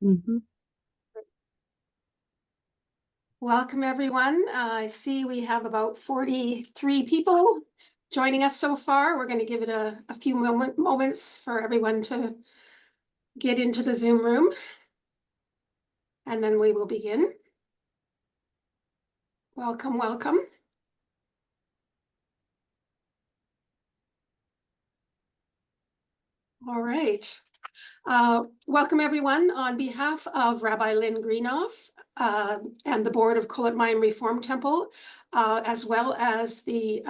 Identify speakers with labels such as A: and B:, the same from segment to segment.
A: Mhm.
B: Welcome, everyone. I see we have about 43 people joining us so far. We're going to give it a few moments for everyone to get into the Zoom room, and then we will begin. Welcome, welcome. All right. Welcome, everyone. On behalf of Rabbi Lynn Greenoff and the board of Kulat Mayim Reform Temple, as well as the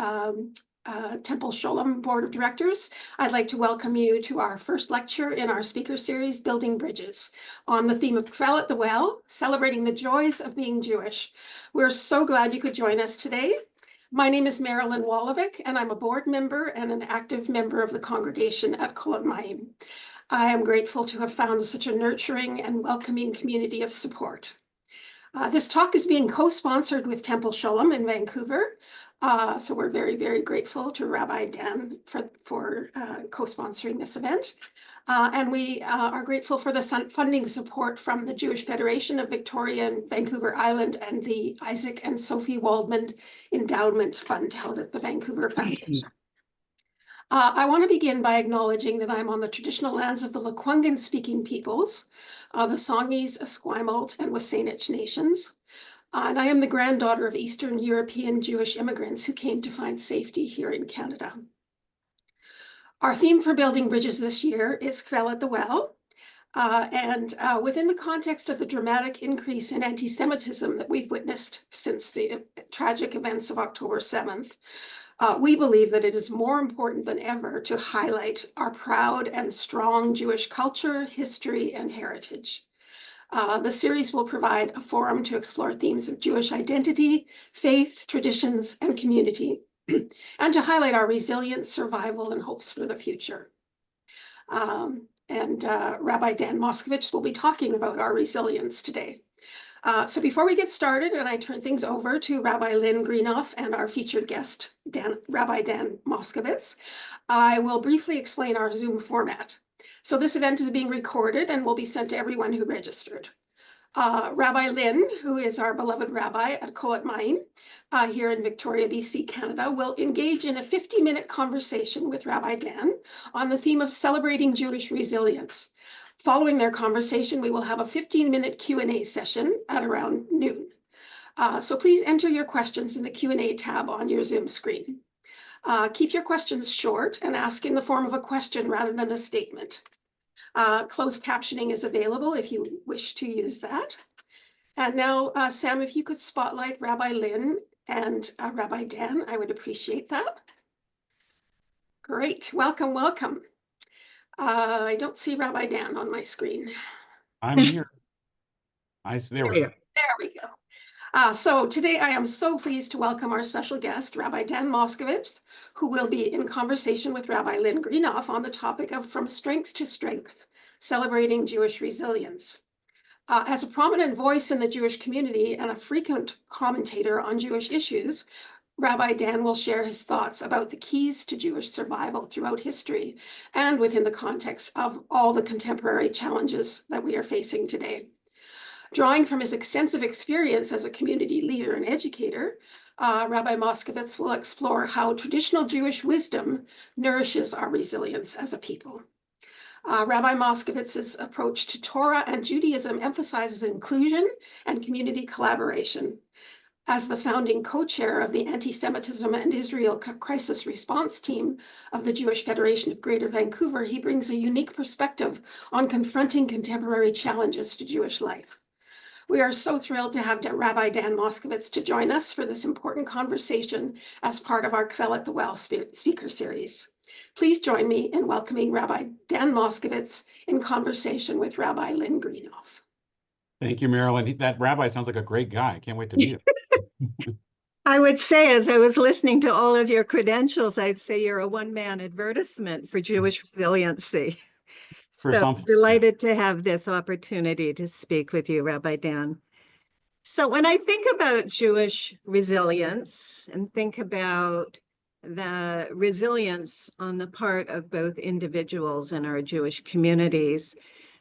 B: Temple Sholom Board of Directors, I'd like to welcome you to our first lecture in our speaker series, Building Bridges, on the theme of Quell at the Well, celebrating the joys of being Jewish. We're so glad you could join us today. My name is Marilyn Wolovic, and I'm a board member and an active member of the congregation at Kulat Mayim. I am grateful to have found such a nurturing and welcoming community of support. This talk is being co-sponsored with Temple Sholom in Vancouver. So we're very, very grateful to Rabbi Dan for co-sponsoring this event. And we are grateful for the funding support from the Jewish Federation of Victoria and Vancouver Island and the Isaac and Sophie Waldman Endowment Fund held at the Vancouver Foundation. I want to begin by acknowledging that I'm on the traditional lands of the Lekwungen-speaking peoples, the Songhees, Esquimalt, and Wasanich nations. And I am the granddaughter of Eastern European Jewish immigrants who came to find safety here in Canada. Our theme for Building Bridges this year is Quell at the Well. Within the context of the dramatic increase in anti-Semitism that we've witnessed since the tragic events of October 7th, we believe that it is more important than ever to highlight our proud and strong Jewish culture, history, and heritage. The series will provide a forum to explore themes of Jewish identity, faith, traditions, and community, and to highlight our resilience, survival, and hopes for the future. Rabbi Dan Moskovitz will be talking about our resilience today. So before we get started, and I turn things over to Rabbi Lynn Greenoff and our featured guest, Rabbi Dan Moskovitz, I will briefly explain our Zoom format. So this event is being recorded and will be sent to everyone who registered. Rabbi Lynn, who is our beloved rabbi at Kulat Mayim here in Victoria, BC, Canada, will engage in a 50-minute conversation with Rabbi Dan on the theme of celebrating Jewish resilience. Following their conversation, we will have a 15-minute Q&A session at around noon. So please enter your questions in the Q&A tab on your Zoom screen. Keep your questions short and ask in the form of a question rather than a statement. Closed captioning is available if you wish to use that. And now, Sam, if you could spotlight Rabbi Lynn and Rabbi Dan, I would appreciate that. Great, welcome, welcome. I don't see Rabbi Dan on my screen.
C: I'm here. There we go.
B: There we go. So today I am so pleased to welcome our special guest, Rabbi Dan Moskovitz, who will be in conversation with Rabbi Lynn Greenoff on the topic of From Strength to Strength, Celebrating Jewish Resilience. As a prominent voice in the Jewish community and a frequent commentator on Jewish issues, Rabbi Dan will share his thoughts about the keys to Jewish survival throughout history and within the context of all the contemporary challenges that we are facing today. Drawing from his extensive experience as a community leader and educator, Rabbi Moskovitz will explore how traditional Jewish wisdom nourishes our resilience as a people. Rabbi Moskovitz's approach to Torah and Judaism emphasizes inclusion and community collaboration. As the founding co-chair of the Anti-Semitism and Israel Crisis Response Team of the Jewish Federation of Greater Vancouver, he brings a unique perspective on confronting contemporary challenges to Jewish life. We are so thrilled to have Rabbi Dan Moskovitz to join us for this important conversation as part of our Quell at the Well speaker series. Please join me in welcoming Rabbi Dan Moskovitz in conversation with Rabbi Lynn Greenoff.
C: Thank you, Marilyn. That rabbi sounds like a great guy. I can't wait to meet him.
A: I would say, as I was listening to all of your credentials, I'd say you're a one-man advertisement for Jewish resiliency. So delighted to have this opportunity to speak with you, Rabbi Dan. So when I think about Jewish resilience and think about the resilience on the part of both individuals and our Jewish communities,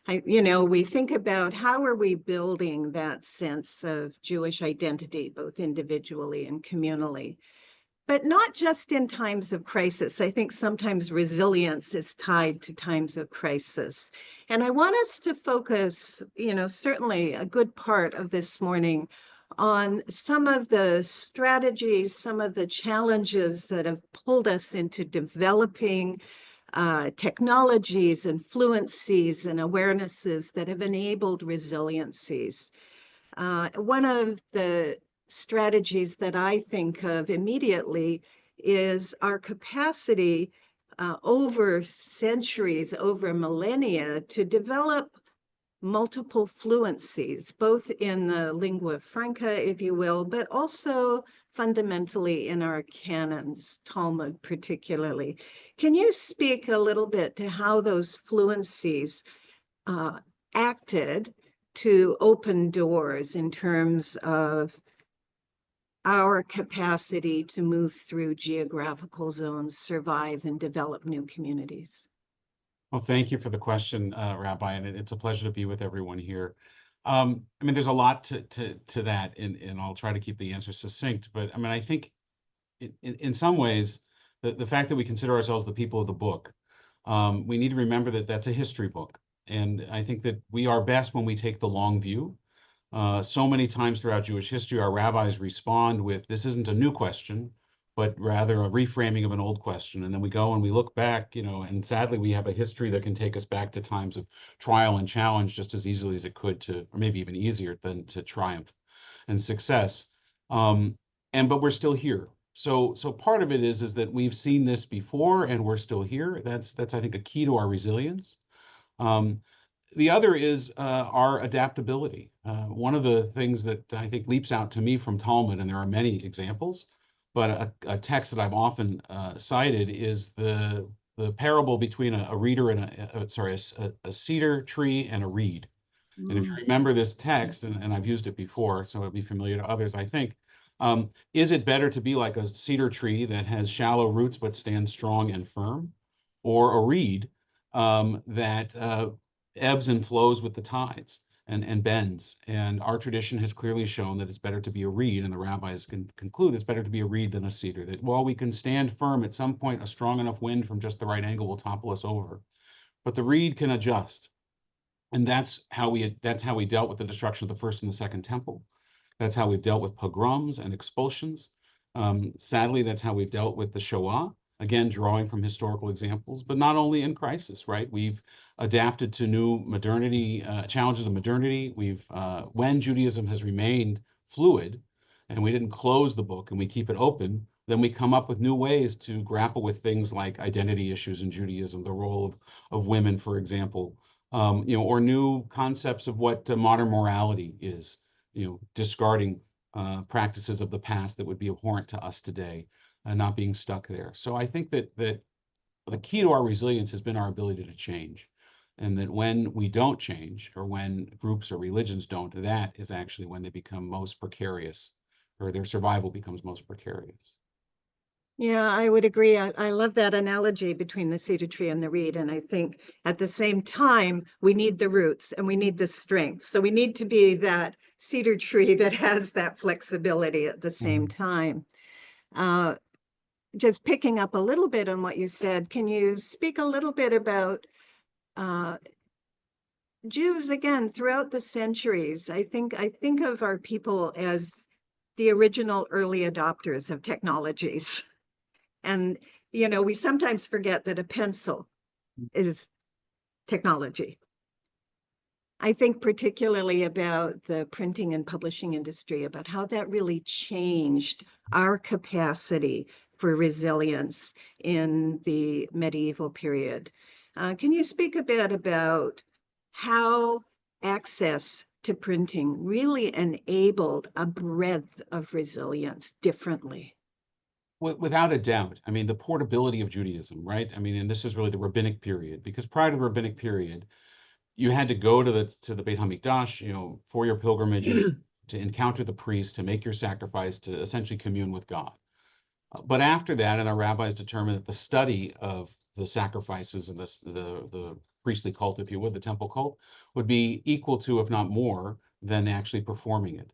A: we think about how are we building that sense of Jewish identity, both individually and communally, but not just in times of crisis. I think sometimes resilience is tied to times of crisis. And I want us to focus, certainly a good part of this morning on some of the strategies, some of the challenges that have pulled us into developing technologies and fluencies and awarenesses that have enabled resiliencies. One of the strategies that I think of immediately is our capacity over centuries, over millennia, to develop multiple fluencies, both in the lingua franca, if you will, but also fundamentally in our canons, Talmud particularly. Can you speak a little bit to how those fluencies acted to open doors in terms of our capacity to move through geographical zones, survive, and develop new communities?
C: Well, thank you for the question, Rabbi, and it's a pleasure to be with everyone here. There's a lot to that, and I'll try to keep the answer succinct. But I think in some ways, the fact that we consider ourselves the people of the book, we need to remember that that's a history book. And I think that we are best when we take the long view. So many times throughout Jewish history, our rabbis respond with, this isn't a new question, but rather a reframing of an old question. And then we go and we look back, and sadly, we have a history that can take us back to times of trial and challenge just as easily as it could to, or maybe even easier than to triumph and success. But we're still here. So part of it is that we've seen this before and we're still here. That's I think a key to our resilience. The other is our adaptability. One of the things that I think leaps out to me from Talmud, and there are many examples, but a text that I've often cited is the parable between a reeder and a cedar tree and a reed. And if you remember this text, and I've used it before, so it'll be familiar to others, I think, is it better to be like a cedar tree that has shallow roots but stands strong and firm, or a reed that ebbs and flows with the tides and bends? And our tradition has clearly shown that it's better to be a reed, and the rabbis can conclude it's better to be a reed than a cedar, that while we can stand firm, at some point a strong enough wind from just the right angle will topple us over. But the reed can adjust. And that's how we dealt with the destruction of the first and the second temple. That's how we've dealt with pogroms and expulsions. Sadly, that's how we've dealt with the Shoah, again, drawing from historical examples, but not only in crisis, right? We've adapted to new modernity, challenges of modernity. When Judaism has remained fluid and we didn't close the book and we keep it open, then we come up with new ways to grapple with things like identity issues in Judaism, the role of women, for example, or new concepts of what modern morality is, discarding practices of the past that would be abhorrent to us today, and not being stuck there. So I think that the key to our resilience has been our ability to change, and that when we don't change, or when groups or religions don't, that is actually when they become most precarious, or their survival becomes most precarious.
A: Yeah, I would agree. I love that analogy between the cedar tree and the reed. And I think at the same time, we need the roots and we need the strength. So we need to be that cedar tree that has that flexibility at the same time. Just picking up a little bit on what you said, can you speak a little bit about Jews, again, throughout the centuries? I think of our people as the original early adopters of technologies. And, we sometimes forget that a pencil is technology. I think particularly about the printing and publishing industry, about how that really changed our capacity for resilience in the medieval period. Can you speak a bit about how access to printing really enabled a breadth of resilience differently?
C: Without a doubt. The portability of Judaism, right? And this is really the rabbinic period, because prior to the rabbinic period, you had to go to the Beit HaMikdash, for your pilgrimages, to encounter the priest, to make your sacrifice, to essentially commune with God. But after that, and our rabbis determined that the study of the sacrifices and the priestly cult, if you would, the temple cult, would be equal to, if not more, than actually performing it.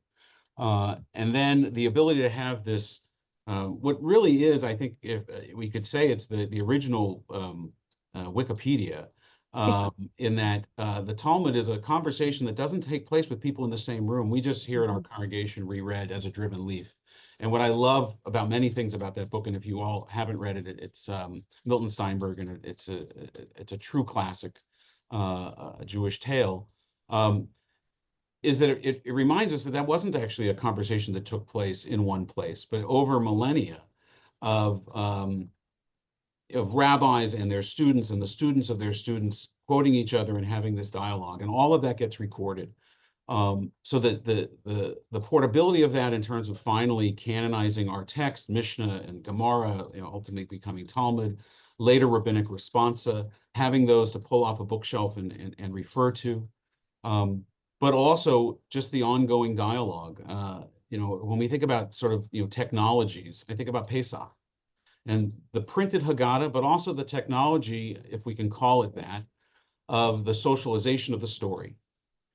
C: And then the ability to have this, what really is, I think, if we could say it's the original Wikipedia, in that the Talmud is a conversation that doesn't take place with people in the same room. We just hear in our congregation reread as a driven leaf. And what I love about many things about that book, and if you all haven't read it, it's Milton Steinberg, and it's a true classic, a Jewish tale. Is that it reminds us that that wasn't actually a conversation that took place in one place, but over millennia of rabbis and their students and the students of their students quoting each other and having this dialogue, and all of that gets recorded. So that the portability of that in terms of finally canonizing our text, Mishnah and Gemara, ultimately becoming Talmud, later rabbinic responsa, having those to pull off a bookshelf and refer to. But also just the ongoing dialogue. When we think about sort of technologies, I think about Pesach and the printed Haggadah, but also the technology, if we can call it that, of the socialization of the story.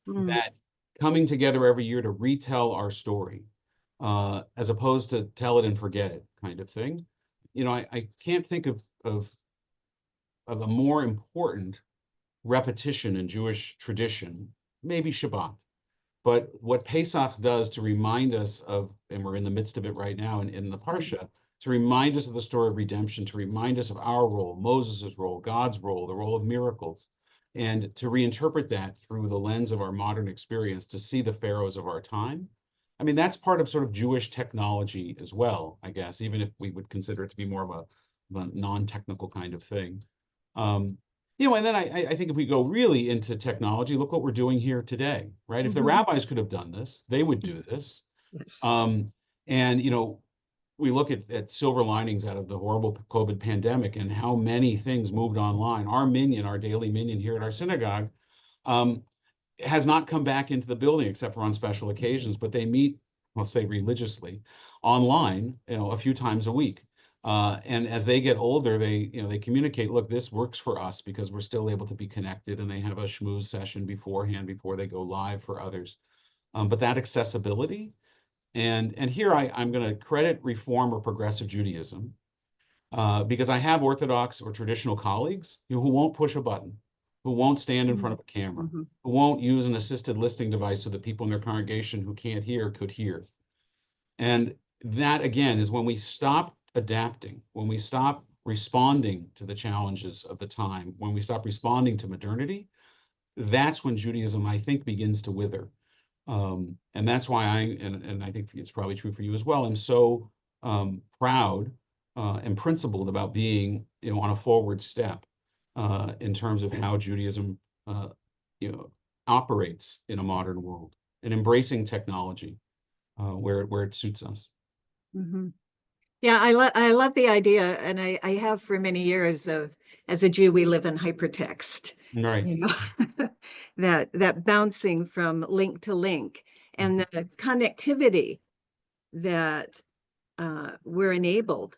C: That coming together every year to retell our story, as opposed to tell it and forget it kind of thing. I can't think of a more important repetition in Jewish tradition, maybe Shabbat. But what Pesach does to remind us of, and we're in the midst of it right now in the Parsha, to remind us of the story of redemption, to remind us of our role, Moses' role, God's role, the role of miracles, and to reinterpret that through the lens of our modern experience, to see the pharaohs of our time. I mean, that's part of sort of Jewish technology as well, I guess, even if we would consider it to be more of a non-technical kind of thing. And then I think if we go really into technology, look what we're doing here today, right? If the rabbis could have done this, they would do this.
A: Yes.
C: And we look at silver linings out of the horrible COVID pandemic and how many things moved online. Our minyan, our daily minyan here at our synagogue, has not come back into the building except for on special occasions, but they meet, I'll say religiously, online, a few times a week. And as they get older, they communicate, look, this works for us because we're still able to be connected, and they have a schmooze session beforehand before they go live for others. But that accessibility, and here I'm going to credit Reform or Progressive Judaism, because I have Orthodox or traditional colleagues who won't push a button, who won't stand in front of a camera, who won't use an assisted listening device so that people in their congregation who can't hear could hear. And that, again, is when we stop adapting, when we stop responding to the challenges of the time, when we stop responding to modernity, that's when Judaism, I think, begins to wither. And that's why and I think it's probably true for you as well, I'm so proud and principled about being, on a forward step in terms of how Judaism, operates in a modern world, and embracing technology where it suits us.
A: Yeah, I love the idea, and I have for many years as a Jew, we live in hypertext.
C: Right.
A: That bouncing from link to link, and the connectivity that we're enabled.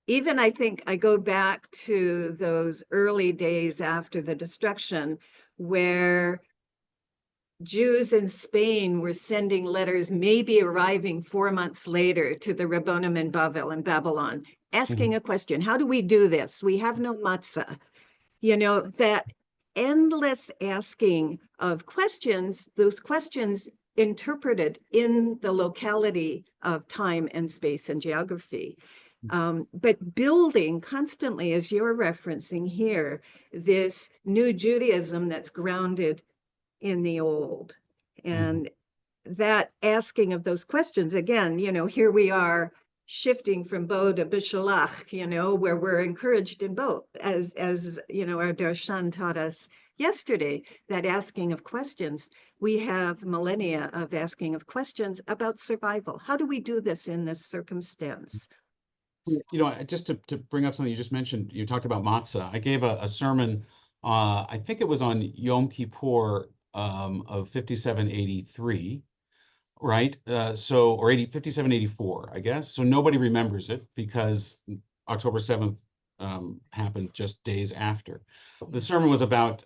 A: Even I think I go back to those early days after the destruction, where Jews in Spain were sending letters, maybe arriving 4 months later, to the Rabbonim in Bavel in Babylon, asking a question. How do we do this? We have no matzah. That endless asking of questions, those questions interpreted in the locality of time and space and geography. But building constantly, as you're referencing here, this new Judaism that's grounded in the old, and that asking of those questions again, here we are shifting from Bo to Bishalach, where we're encouraged in both, as our Darshan taught us yesterday, that asking of questions. We have millennia of asking of questions about survival. How do we do this in this circumstance?
C: Just to bring up something you just mentioned, you talked about matzah. I gave a sermon, I think it was on Yom Kippur of 5783, right? Or 5784, I guess. So nobody remembers it because October 7th happened just days after. The sermon was about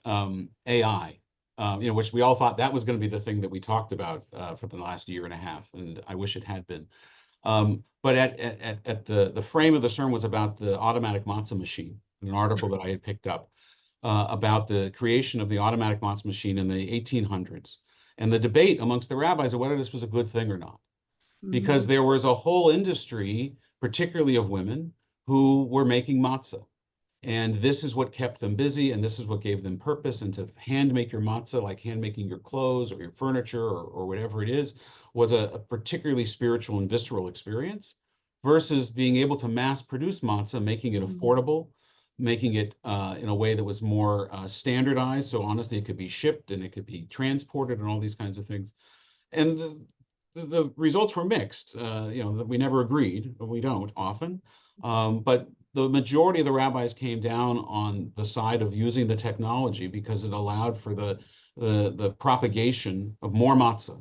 C: AI, which we all thought that was going to be the thing that we talked about for the last year and a half, and I wish it had been. But at the frame of the sermon was about the automatic matzah machine, an article that I had picked up about the creation of the automatic matzah machine in the 1800s, and the debate amongst the rabbis of whether this was a good thing or not, because there was a whole industry, particularly of women, who were making matzah. And this is what kept them busy, and this is what gave them purpose. And to hand make your matzah, like hand making your clothes or your furniture or whatever it is, was a particularly spiritual and visceral experience, versus being able to mass produce matzah, making it affordable, making it in a way that was more standardized. So honestly, it could be shipped and it could be transported and all these kinds of things. And the results were mixed. We never agreed. We don't often. But the majority of the rabbis came down on the side of using the technology because it allowed for the propagation of more matzah,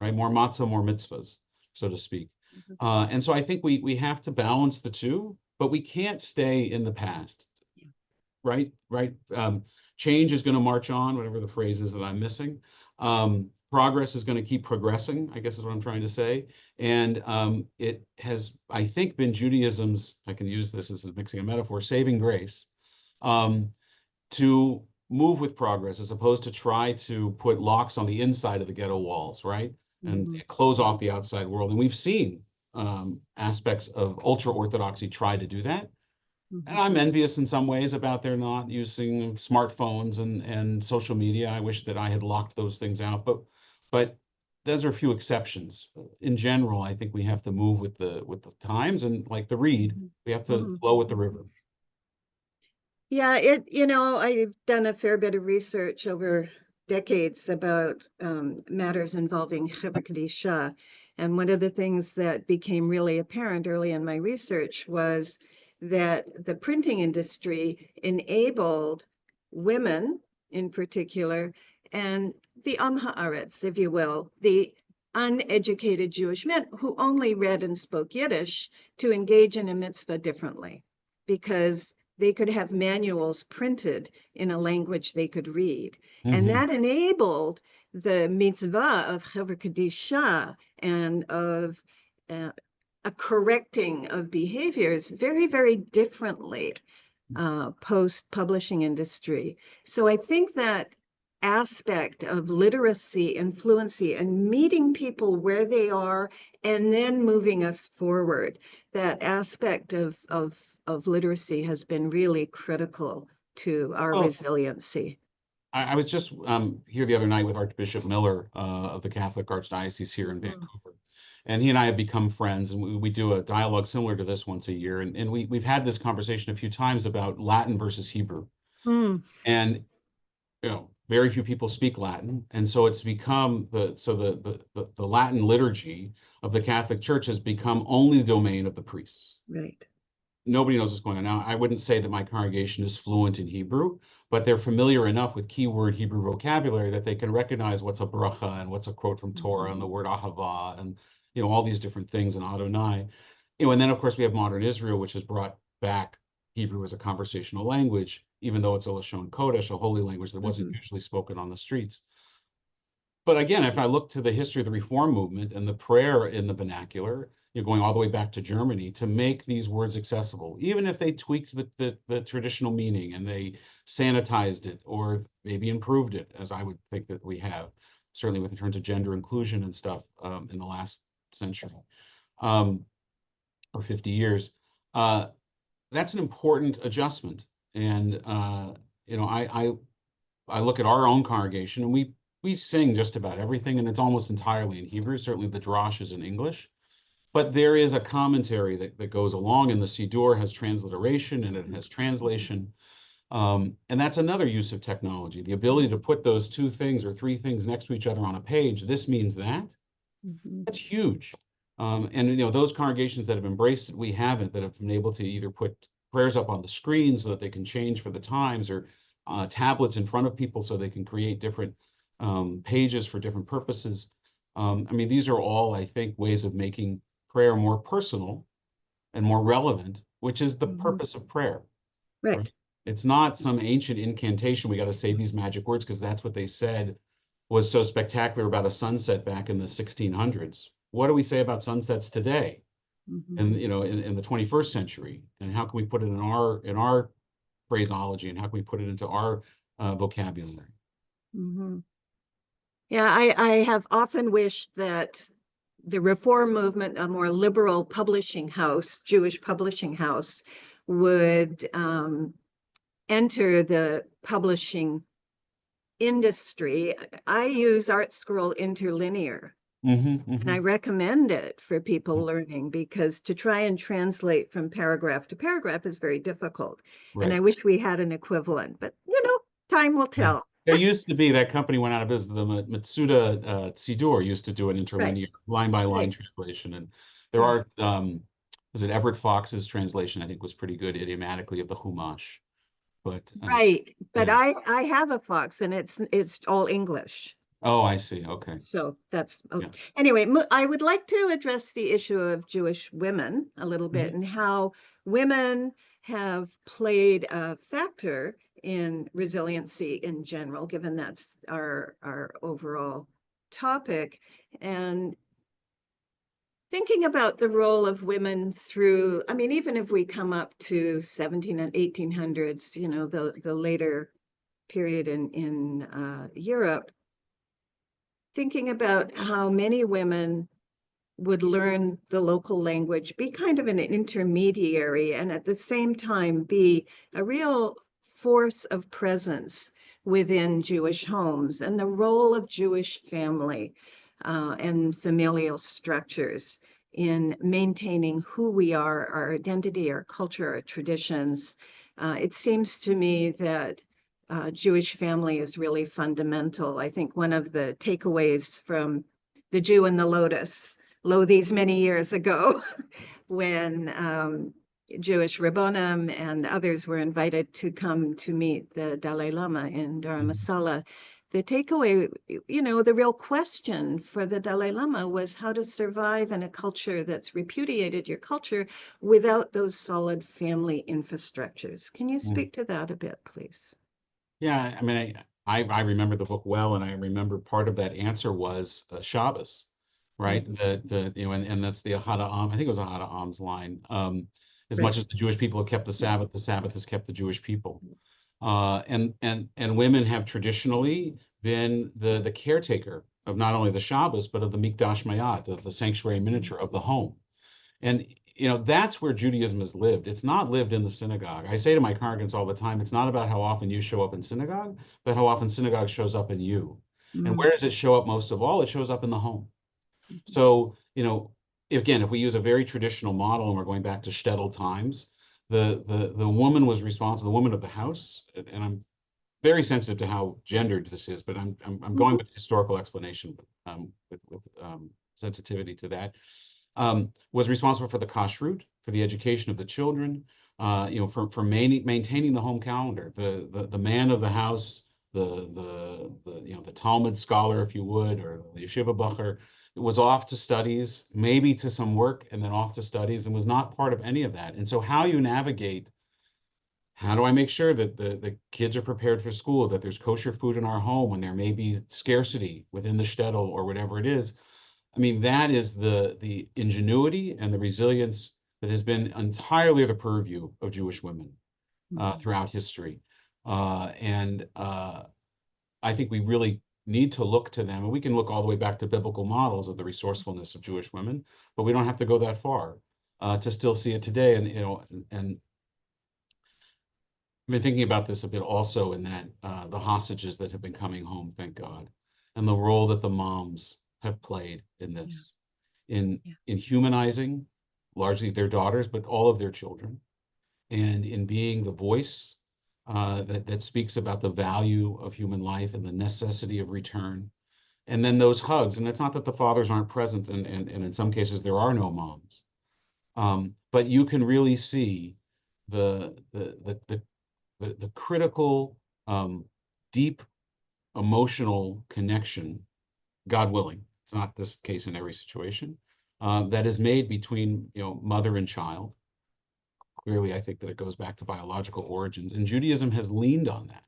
C: right? More matzah, more mitzvahs, so to speak. And so I think we have to balance the two, but we can't stay in the past, right? Change is going to march on, whatever the phrase is that I'm missing. Progress is going to keep progressing, I guess is what I'm trying to say. And it has, I think, been Judaism's, if I can use this as mixing a metaphor, saving grace, to move with progress as opposed to try to put locks on the inside of the ghetto walls, right? And close off the outside world. And we've seen aspects of ultra-Orthodoxy try to do that. And I'm envious in some ways about their not using smartphones and social media. I wish that I had locked those things out, but those are a few exceptions. In general, I think we have to move with the times, and like the reed, we have to flow with the river.
A: Yeah, I've done a fair bit of research over decades about matters involving Chevra Kadisha. And one of the things that became really apparent early in my research was that the printing industry enabled women in particular, and the Am Haaretz, if you will, the uneducated Jewish men who only read and spoke Yiddish, to engage in a mitzvah differently, because they could have manuals printed in a language they could read. And that enabled the mitzvah of Chevra Kadisha and of a correcting of behaviors very, very differently post-publishing industry. So I think that aspect of literacy and fluency and meeting people where they are and then moving us forward, that aspect of literacy has been really critical to our resiliency.
C: I was just here the other night with Archbishop Miller of the Catholic Archdiocese here in Vancouver. And he and I have become friends, and we do a dialogue similar to this once a year. And we've had this conversation a few times about Latin versus Hebrew. And very few people speak Latin, and so it's become the Latin liturgy of the Catholic Church has become only the domain of the priests.
A: Right.
C: Nobody knows what's going on. Now, I wouldn't say that my congregation is fluent in Hebrew, but they're familiar enough with keyword Hebrew vocabulary that they can recognize what's a bracha and what's a quote from Torah and the word ahava and all these different things in Adonai. And then of course we have modern Israel, which has brought back Hebrew as a conversational language, even though it's a Lashon Kodesh, a holy language that wasn't usually spoken on the streets. But again, if I look to the history of the Reform movement and the prayer in the vernacular, going all the way back to Germany, to make these words accessible, even if they tweaked the traditional meaning and they sanitized it or maybe improved it, as I would think that we have, certainly with in terms of gender inclusion and stuff in the last century or 50 years. That's an important adjustment. And, I look at our own congregation and we sing just about everything, and it's almost entirely in Hebrew. Certainly the Drash is in English. But there is a commentary that goes along, and the Siddur has transliteration and it has translation. And that's another use of technology, the ability to put those two things or three things next to each other on a page. This means that. That's huge. And those congregations that have embraced it, we haven't, that have been able to either put prayers up on the screen so that they can change for the times, or tablets in front of people so they can create different pages for different purposes. These are all, I think, ways of making prayer more personal and more relevant, which is the purpose of prayer.
A: Right.
C: It's not some ancient incantation. We got to say these magic words because that's what they said was so spectacular about a sunset back in the 1600s. What do we say about sunsets today? And in the 21st century, and how can we put it in our phraseology, and how can we put it into our vocabulary?
A: Yeah, I have often wished that the Reform movement, a more liberal publishing house, Jewish publishing house, would enter the publishing industry. I use ArtScroll Interlinear, and I recommend it for people learning, because to try and translate from paragraph to paragraph is very difficult. And I wish we had an equivalent, but time will tell.
C: There used to be, that company went out of business. The Matsuda Sidur used to do an interlinear line by line translation, and there are was it Everett Fox's translation? I think was pretty good idiomatically of the Chumash. But
A: but I have a Fox, and it's all English.
C: Oh, I see. Okay.
A: So that's anyway. I would like to address the issue of Jewish women a little bit, and how women have played a factor in resiliency in general, given that's our overall topic. And thinking about the role of women through, I mean, even if we come up to 17 and 1800s, the later period in Europe, thinking about how many women would learn the local language, be kind of an intermediary, and at the same time be a real force of presence within Jewish homes, and the role of Jewish family and familial structures in maintaining who we are, our identity, our culture, our traditions. It seems to me that Jewish family is really fundamental. I think one of the takeaways from The Jew and the Lotus, these many years ago, when Jewish Rabbonim and others were invited to come to meet the Dalai Lama in Dharamsala, the takeaway, the real question for the Dalai Lama was how to survive in a culture that's repudiated your culture without those solid family infrastructures. Can you speak to that a bit, please?
C: Yeah, I mean, I remember the book well, and I remember part of that answer was Shabbos, right? And that's the Ahad Ha'am. I think it was Ahad Ha'am's line. As much as the Jewish people have kept the Sabbath has kept the Jewish people. And women have traditionally been the caretaker of not only the Shabbos, but of the Mikdash Mayat, of the sanctuary miniature of the home. And that's where Judaism has lived. It's not lived in the synagogue. I say to my congregants all the time, it's not about how often you show up in synagogue, but how often synagogue shows up in you. And where does it show up most of all? It shows up in the home. So, again, if we use a very traditional model, and we're going back to shtetl times, the woman was responsible, the woman of the house, and I'm very sensitive to how gendered this is, but I'm going with historical explanation, with sensitivity to that. Was responsible for the kashrut, for the education of the children, for maintaining the home calendar. The man of the house, the Talmud scholar, if you would, or the yeshiva bacher, was off to studies, maybe to some work, and then off to studies, and was not part of any of that. And so, how you navigate? How do I make sure that the kids are prepared for school, that there's kosher food in our home when there may be scarcity within the shtetl or whatever it is? I mean, that is the ingenuity and the resilience that has been entirely the purview of Jewish women throughout history. And I think we really need to look to them. And we can look all the way back to biblical models of the resourcefulness of Jewish women, but we don't have to go that far to still see it today. And I've been thinking about this a bit also, in that the hostages that have been coming home, thank God, and the role that the moms have played in this, in humanizing largely their daughters, but all of their children, and in being the voice that speaks about the value of human life and the necessity of return. And then those hugs, and it's not that the fathers aren't present, and in some cases there are no moms, but you can really see the critical, deep emotional connection, God willing, it's not this case in every situation, that is made between mother and child, clearly, I think that it goes back to biological origins, and Judaism has leaned on that.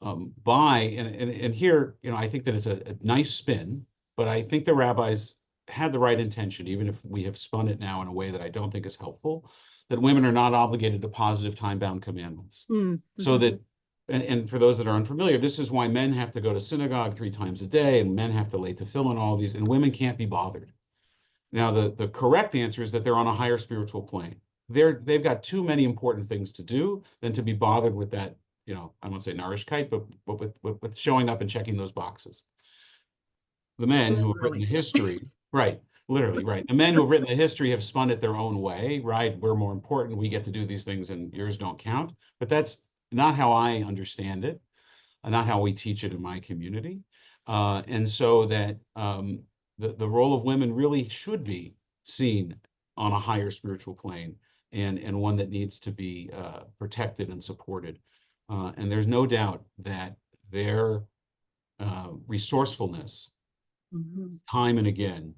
C: And here, I think that it's a nice spin, but I think the rabbis had the right intention, even if we have spun it now in a way that I don't think is helpful, that women are not obligated to positive time-bound commandments.
A: Mm-hmm.
C: So that, and for those that are unfamiliar, this is why men have to go to synagogue 3 times a day, and men have to lay tefillin, all these, and women can't be bothered. Now, the correct answer is that they're on a higher spiritual plane. They've got too many important things to do than to be bothered with that, I won't say Narishkeit, but with showing up and checking those boxes. The men who have written the history, right, literally, right. The men who have written the history have spun it their own way, right? We're more important. We get to do these things and yours don't count. But that's not how I understand it, not how we teach it in my community. And so that the role of women really should be seen on a higher spiritual plane, and one that needs to be protected and supported. And there's no doubt that their resourcefulness, time and again,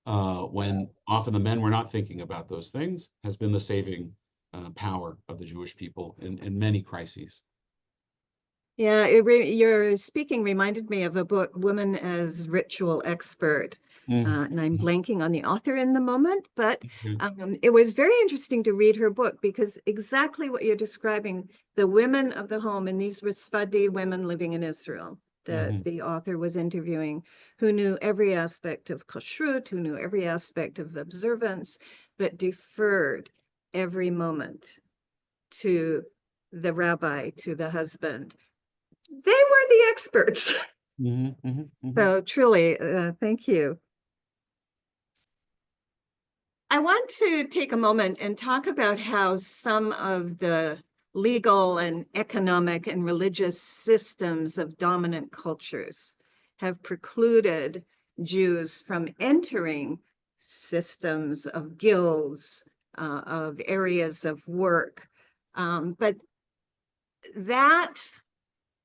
C: when often the men were not thinking about those things, has been the saving power of the Jewish people in many crises.
A: Yeah, your speaking reminded me of a book, Woman as Ritual Expert. And I'm blanking on the author in the moment, but it was very interesting to read her book, because exactly what you're describing, the women of the home, and these were Sfadi women living in Israel that the author was interviewing, who knew every aspect of kashrut, who knew every aspect of observance, but deferred every moment to the rabbi, to the husband. They were the experts. So truly, thank you. I want to take a moment and talk about how some of the legal and economic and religious systems of dominant cultures have precluded Jews from entering systems of guilds, of areas of work. But that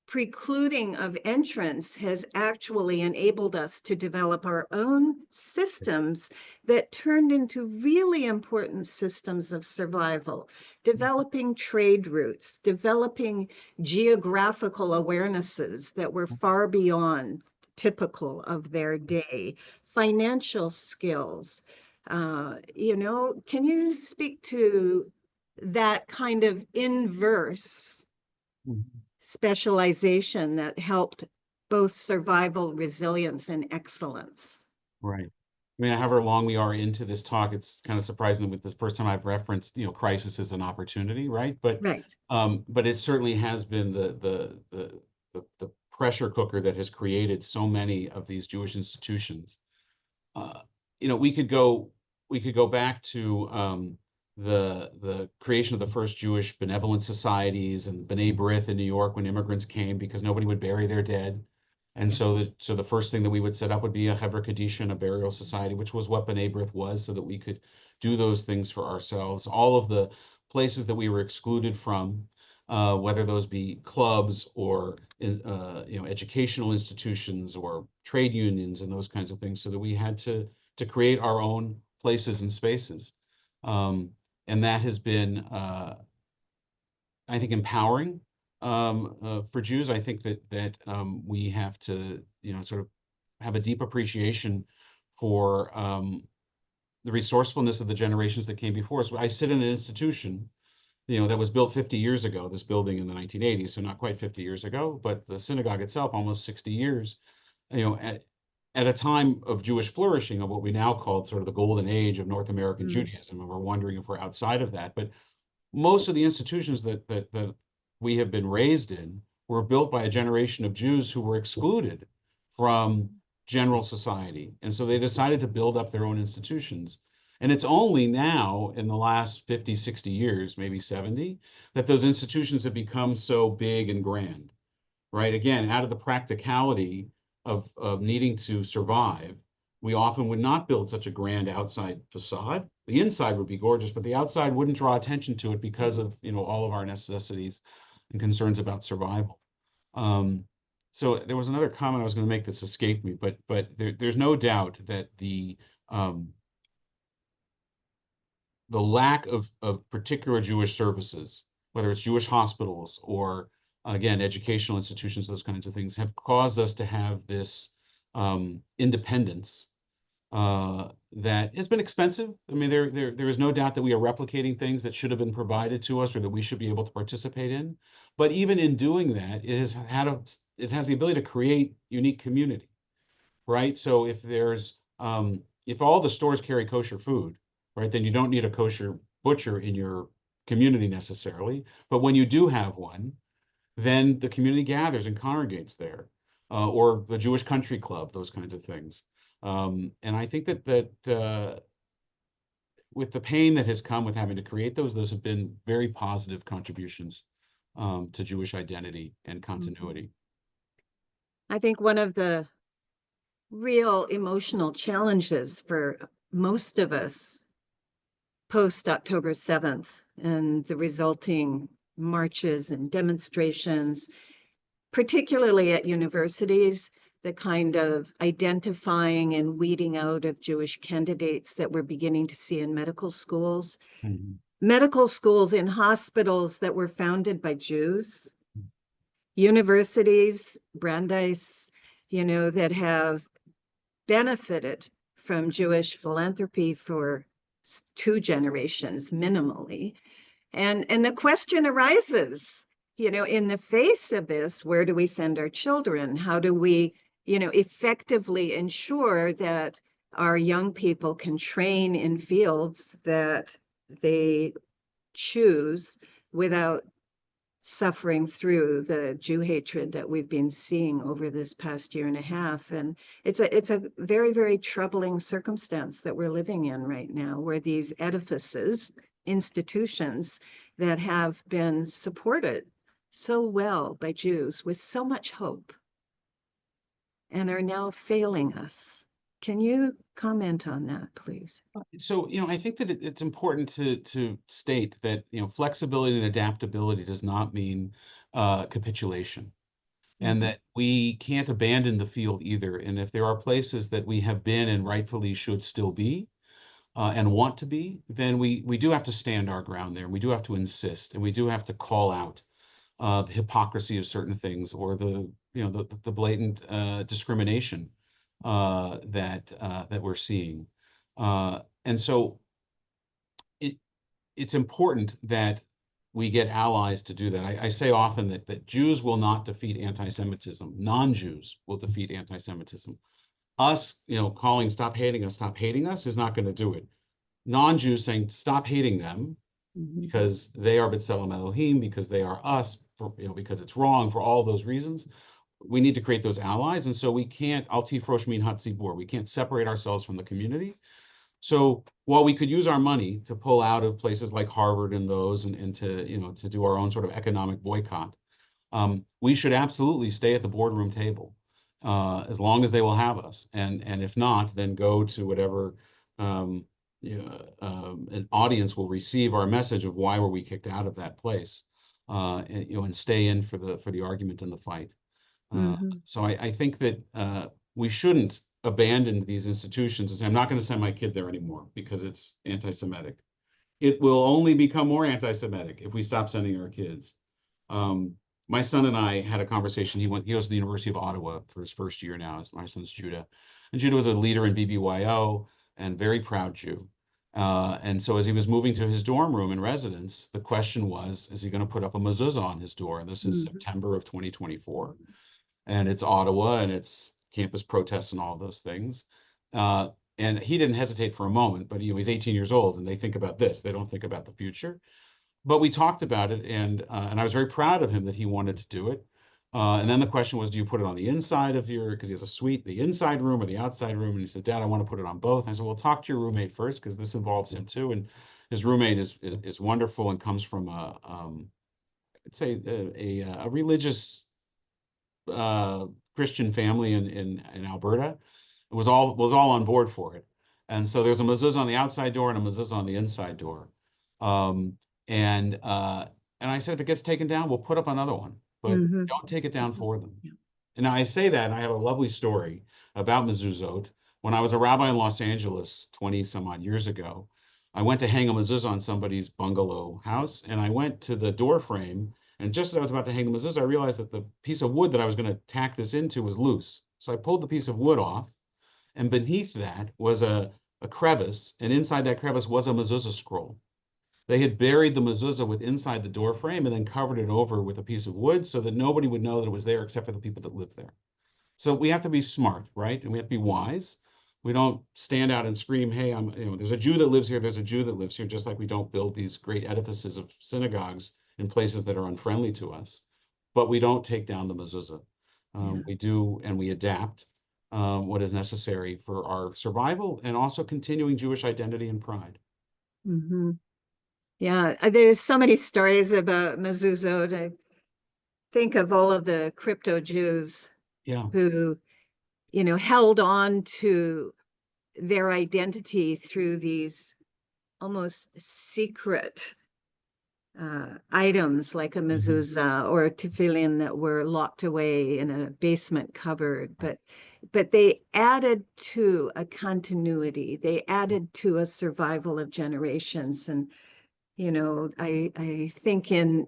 A: precluding of entrance has actually enabled us to develop our own systems that turned into really important systems of survival, developing trade routes, developing geographical awarenesses that were far beyond typical of their day, financial skills. Can you speak to that kind of inverse specialization that helped both survival, resilience, and excellence?
C: Right. I mean, however long we are into this talk, it's kind of surprising that with this first time I've referenced, crisis as an opportunity, right? But it certainly has been the pressure cooker that has created so many of these Jewish institutions. We could go back to the creation of the first Jewish benevolent societies and B'nai B'rith in New York when immigrants came, because nobody would bury their dead. And so the first thing that we would set up would be a Chevra Kadisha and a burial society, which was what B'nai B'rith was, so that we could do those things for ourselves. All of the places that we were excluded from, whether those be clubs or educational institutions or trade unions and those kinds of things, so that we had to create our own places and spaces. And that has been, I think, empowering for Jews. I think that we have to, sort of have a deep appreciation for the resourcefulness of the generations that came before us. I sit in an institution, that was built 50 years ago, this building in the 1980s, so not quite 50 years ago, but the synagogue itself, almost 60 years, at a time of Jewish flourishing, of what we now call sort of the golden age of North American Judaism, and we're wondering if we're outside of that. But most of the institutions that we have been raised in were built by a generation of Jews who were excluded from general society. And so they decided to build up their own institutions. And it's only now in the last 50, 60 years, maybe 70, that those institutions have become so big and grand, right? Again, out of the practicality of needing to survive, we often would not build such a grand outside facade. The inside would be gorgeous, but the outside wouldn't draw attention to it because of all of our necessities and concerns about survival. So there was another comment I was going to make that's escaped me, but there's no doubt that the the lack of particular Jewish services, whether it's Jewish hospitals or, again, educational institutions, those kinds of things, have caused us to have this independence that has been expensive. I mean, there is no doubt that we are replicating things that should have been provided to us or that we should be able to participate in. But even in doing that, it has the ability to create unique community, right? So if if all the stores carry kosher food, right, then you don't need a kosher butcher in your community necessarily. But when you do have one, then the community gathers and congregates there, or the Jewish Country Club, those kinds of things. And I think that with the pain that has come with having to create those have been very positive contributions to Jewish identity and continuity.
A: I think one of the real emotional challenges for most of us post October 7th and the resulting marches and demonstrations, particularly at universities, the kind of identifying and weeding out of Jewish candidates that we're beginning to see in medical schools.
C: Mm-hmm.
A: Medical schools in hospitals that were founded by Jews, universities, Brandeis, that have benefited from Jewish philanthropy for 2 generations minimally. And the question arises, in the face of this, where do we send our children? How do we, effectively ensure that our young people can train in fields that they choose without suffering through the Jew hatred that we've been seeing over this past year and a half? And it's a very, very troubling circumstance that we're living in right now, where these edifices, institutions that have been supported so well by Jews with so much hope and are now failing us. Can you comment on that, please?
C: So, I think that it's important to state that, flexibility and adaptability does not mean capitulation, and that we can't abandon the field either. And if there are places that we have been and rightfully should still be and want to be, then we do have to stand our ground there. We do have to insist, and we do have to call out the hypocrisy of certain things, or the blatant discrimination that we're seeing. And so it's important that we get allies to do that. I say often that Jews will not defeat anti-Semitism. Non-Jews will defeat anti-Semitism. Us, calling stop hating us is not going to do it. Non-Jews saying stop hating them because they are B'Tselem Elohim, because they are us, because it's wrong for all those reasons. We need to create those allies. And so we can't, Al Tifrosh Min HaTzibur, we can't separate ourselves from the community. So while we could use our money to pull out of places like Harvard and those, and to do our own sort of economic boycott, we should absolutely stay at the boardroom table as long as they will have us. And if not, then go to whatever an audience will receive our message of why were we kicked out of that place, and stay in for the argument and the fight. So I think that we shouldn't abandon these institutions and say, I'm not going to send my kid there anymore because it's anti-Semitic. It will only become more anti-Semitic if we stop sending our kids. My son and I had a conversation. He goes to the University of Ottawa for his first year now. My son's Judah. And Judah was a leader in BBYO and very proud Jew. And so as he was moving to his dorm room in residence, the question was, is he going to put up a mezuzah on his door? And this is September of 2024. And it's Ottawa, and it's campus protests and all those things. And he didn't hesitate for a moment, but he's 18 years old, and they think about this. They don't think about the future. But we talked about it, and I was very proud of him that he wanted to do it. And then the question was, do you put it on the inside of because he has a suite, the inside room or the outside room? And he said, Dad, I want to put it on both. And I said, well, talk to your roommate first, because this involves him too. And his roommate is wonderful and comes from I'd say a religious Christian family in Alberta. It was all on board for it. And so there's a mezuzah on the outside door and a mezuzah on the inside door. And I said, if it gets taken down, we'll put up another one, but don't take it down for them. And now I say that, and I have a lovely story about mezuzot. When I was a rabbi in Los Angeles 20 some odd years ago, I went to hang a mezuzah on somebody's bungalow house, and I went to the door frame, and just as I was about to hang the mezuzah, I realized that the piece of wood that I was going to tack this into was loose. So I pulled the piece of wood off, and beneath that was a crevice, and inside that crevice was a mezuzah scroll. They had buried the mezuzah with inside the door frame and then covered it over with a piece of wood so that nobody would know that it was there except for the people that lived there. So we have to be smart, right? And we have to be wise. We don't stand out and scream, hey, there's a Jew that lives here, there's a Jew that lives here, just like we don't build these great edifices of synagogues in places that are unfriendly to us. But we don't take down the mezuzah. We do, and we adapt what is necessary for our survival and also continuing Jewish identity and pride.
A: Mm-hmm. Yeah, there's so many stories about mezuzot. I think of all of the crypto Jews who, held on to their identity through these almost secret items like a mezuzah or a tefillin that were locked away in a basement cupboard. But they added to a continuity. They added to a survival of generations. And, I think in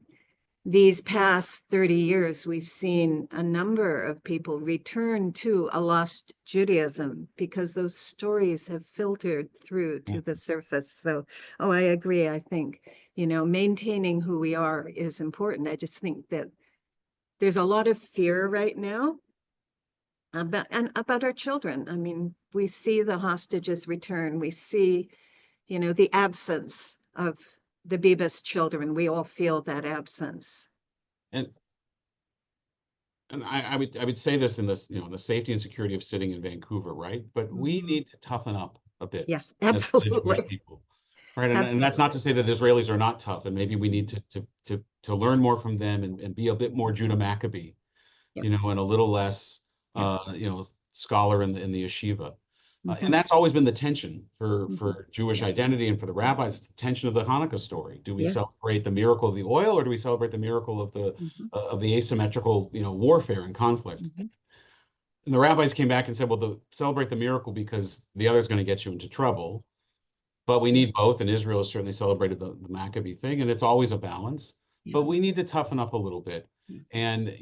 A: these past 30 years, we've seen a number of people return to a lost Judaism because those stories have filtered through to the surface. So, I agree. I think, maintaining who we are is important. I just think that there's a lot of fear right now about our children. I mean, we see the hostages return. We see, the absence of the Bibas children. We all feel that absence.
C: And I would say this in this, the safety and security of sitting in Vancouver, right? But we need to toughen up a bit.
A: Yes,
C: as the
A: absolutely.
C: Jewish people, right? And that's not to say that Israelis are not tough, and maybe we need to learn more from them and be a bit more Judah Maccabee, and a little less, scholar in the yeshiva. And that's always been the tension for Jewish identity and for the rabbis. It's the tension of the Hanukkah story. Do we celebrate the miracle of the oil, or do we celebrate the miracle of the asymmetrical, warfare and conflict? And the rabbis came back and said, well, celebrate the miracle because the other is going to get you into trouble. But we need both, and Israel has certainly celebrated the Maccabee thing, and it's always a balance. But we need to toughen up a little bit. And,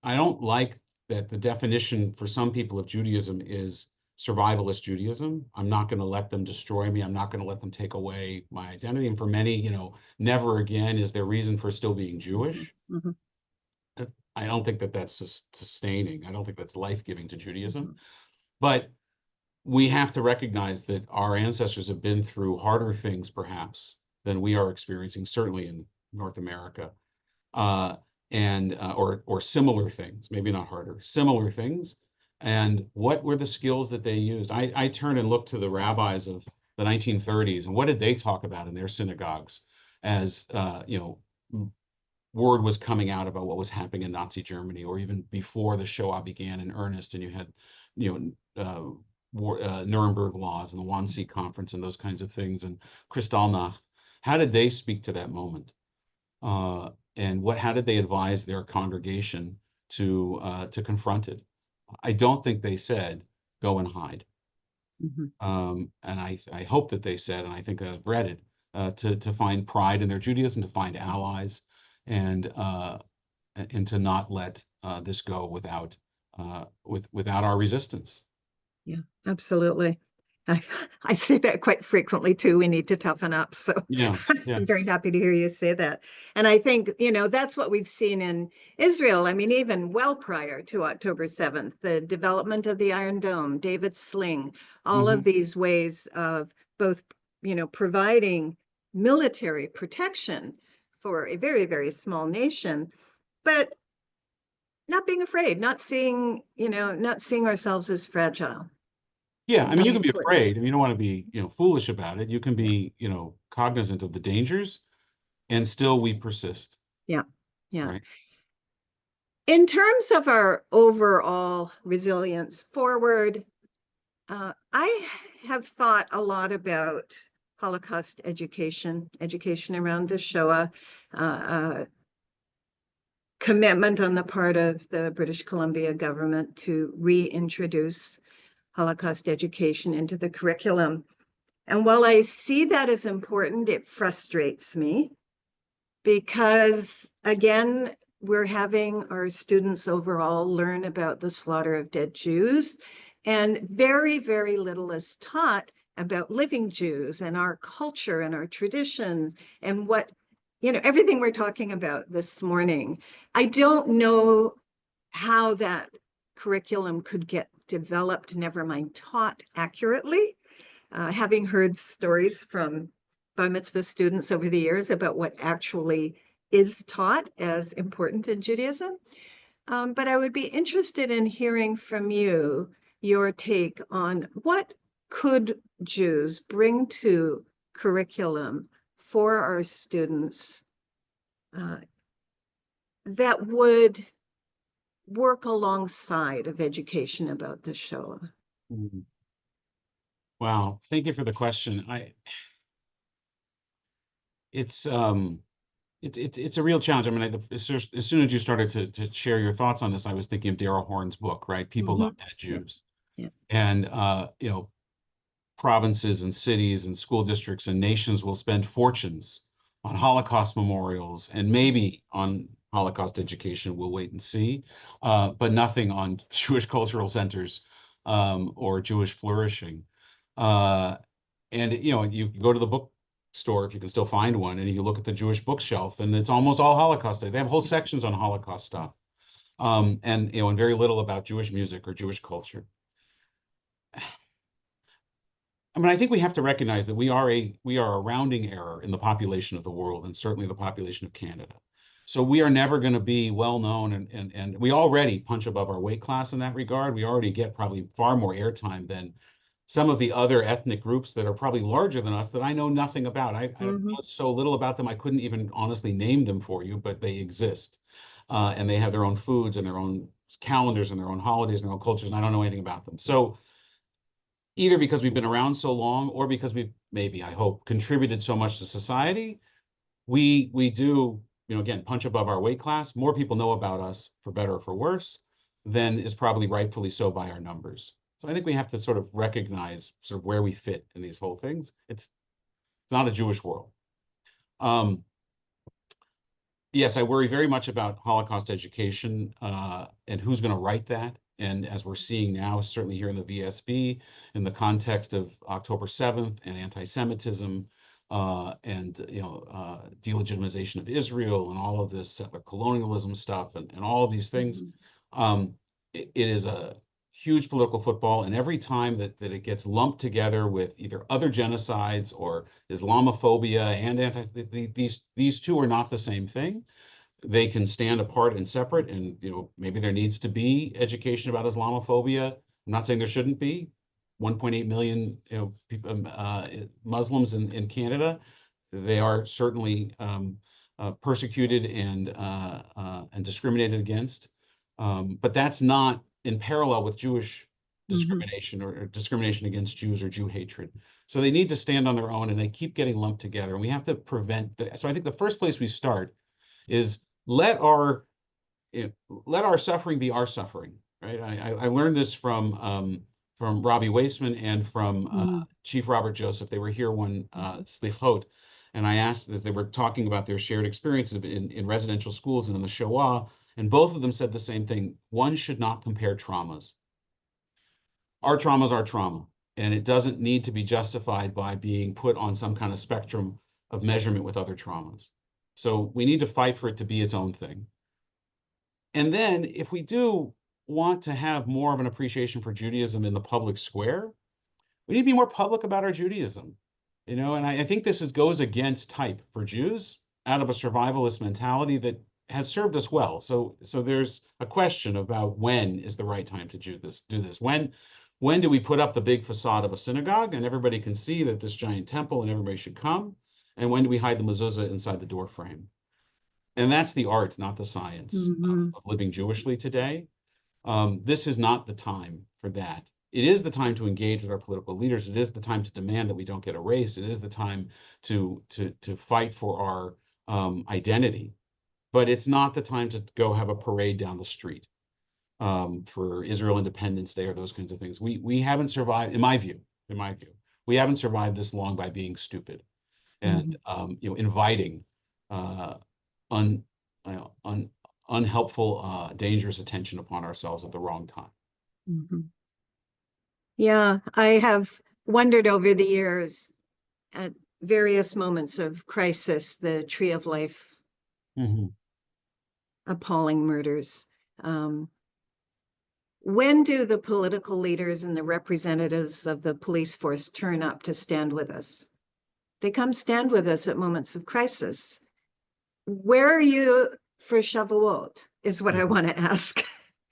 C: I don't like that the definition for some people of Judaism is survivalist Judaism. I'm not going to let them destroy me. I'm not going to let them take away my identity. And for many, never again is there reason for still being Jewish. I don't think that that's sustaining. I don't think that's life-giving to Judaism. But we have to recognize that our ancestors have been through harder things, perhaps, than we are experiencing, certainly in North America. Or similar things, maybe not harder, similar things. And what were the skills that they used? I turn and look to the rabbis of the 1930s, and what did they talk about in their synagogues as, word was coming out about what was happening in Nazi Germany, or even before the Shoah began in earnest, and you had, Nuremberg laws and the Wannsee Conference and those kinds of things, and Kristallnacht. How did they speak to that moment? And how did they advise their congregation to confront it? I don't think they said, go and hide. And I hope that they said, and I think I've read it, to find pride in their Judaism, to find allies, and to not let this go without our resistance.
A: Yeah, absolutely. I say that quite frequently too. We need to toughen up. So I'm very happy to hear you say that. And I think, that's what we've seen in Israel. I mean, even well prior to October 7th, the development of the Iron Dome, David's sling, all of these ways of both, providing military protection for a very, very small nation, but not being afraid, not seeing ourselves as fragile.
C: Yeah, I mean, you can be afraid, and you don't want to be, foolish about it. You can be, cognizant of the dangers, and still we persist.
A: Yeah.
C: Right?
A: In terms of our overall resilience forward, I have thought a lot about Holocaust education around the Shoah, commitment on the part of the British Columbia government to reintroduce Holocaust education into the curriculum. And while I see that as important, it frustrates me because, again, we're having our students overall learn about the slaughter of dead Jews, and very, very little is taught about living Jews and our culture and our traditions and what, everything we're talking about this morning. I don't know how that curriculum could get developed, never mind taught accurately. Having heard stories from bar mitzvah students over the years about what actually is taught as important in Judaism. But I would be interested in hearing from you your take on what could Jews bring to curriculum for our students that would work alongside of education about the Shoah.
C: Mm-hmm. Wow, thank you for the question. It's a real challenge. I mean, as soon as you started to share your thoughts on this, I was thinking of Daryl Horn's book, right? People Love Dead Jews.
A: Yeah.
C: And provinces and cities and school districts and nations will spend fortunes on Holocaust memorials and maybe on Holocaust education. We'll wait and see, but nothing on Jewish cultural centers or Jewish flourishing. And you go to the bookstore if you can still find one, and you look at the Jewish bookshelf, and it's almost all Holocaust. They have whole sections on Holocaust stuff, and very little about Jewish music or Jewish culture. I mean, I think we have to recognize that we are a rounding error in the population of the world, and certainly the population of Canada. So we are never going to be well known, and we already punch above our weight class in that regard. We already get probably far more airtime than some of the other ethnic groups that are probably larger than us that I know nothing about. I know so little about them, I couldn't even honestly name them for you, but they exist. And they have their own foods and their own calendars and their own holidays and their own cultures, and I don't know anything about them. So either because we've been around so long or because we've maybe, I hope, contributed so much to society, we do, again, punch above our weight class. More people know about us, for better or for worse, than is probably rightfully so by our numbers. So I think we have to sort of recognize sort of where we fit in these whole things. It's not a Jewish world. Yes, I worry very much about Holocaust education and who's going to write that. And as we're seeing now, certainly here in the VSB, in the context of October 7th and anti-Semitism and delegitimization of Israel and all of this settler colonialism stuff and all of these things, it is a huge political football, and every time that it gets lumped together with either other genocides or Islamophobia and these two are not the same ththing. They can stand apart and separate, and maybe there needs to be education about Islamophobia. I'm not saying there shouldn't be. 1.8 million people, Muslims in Canada. They are certainly persecuted and discriminated against. But that's not in parallel with Jewish discrimination or discrimination against Jews or Jew hatred. So they need to stand on their own, and they keep getting lumped together. And we have to prevent that. So I think the first place we start is let our suffering be our suffering. Right? I learned this from Robbie Weissman and from Chief Robert Joseph. They were here one slichot, and I asked, as they were talking about their shared experiences in residential schools and in the Shoah, and both of them said the same thing. One should not compare traumas. Our trauma is our trauma, and it doesn't need to be justified by being put on some kind of spectrum of measurement with other traumas. So we need to fight for it to be its own thing. And then if we do want to have more of an appreciation for Judaism in the public square, we need to be more public about our Judaism. And I think this goes against type for Jews out of a survivalist mentality that has served us well. So there's a question about when is the right time to do this. When do we put up the big facade of a synagogue and everybody can see that this giant temple and everybody should come? And when do we hide the mezuzah inside the door frame? And that's the art, not the science of living Jewishly today. This is not the time for that. It is the time to engage with our political leaders. It is the time to demand that we don't get erased. It is the time to fight for our identity. But it's not the time to go have a parade down the street for Israel Independence Day or those kinds of things. We haven't survived, in my view, We haven't survived this long by being stupid and inviting un, un, unhelpful, dangerous attention upon ourselves at the wrong time.
A: Yeah, I have wondered over the years at various moments of crisis, the Tree of Life, appalling murders. When do the political leaders and the representatives of the police force turn up to stand with us? They come stand with us at moments of crisis. Where are you for Shavuot is what I want to ask.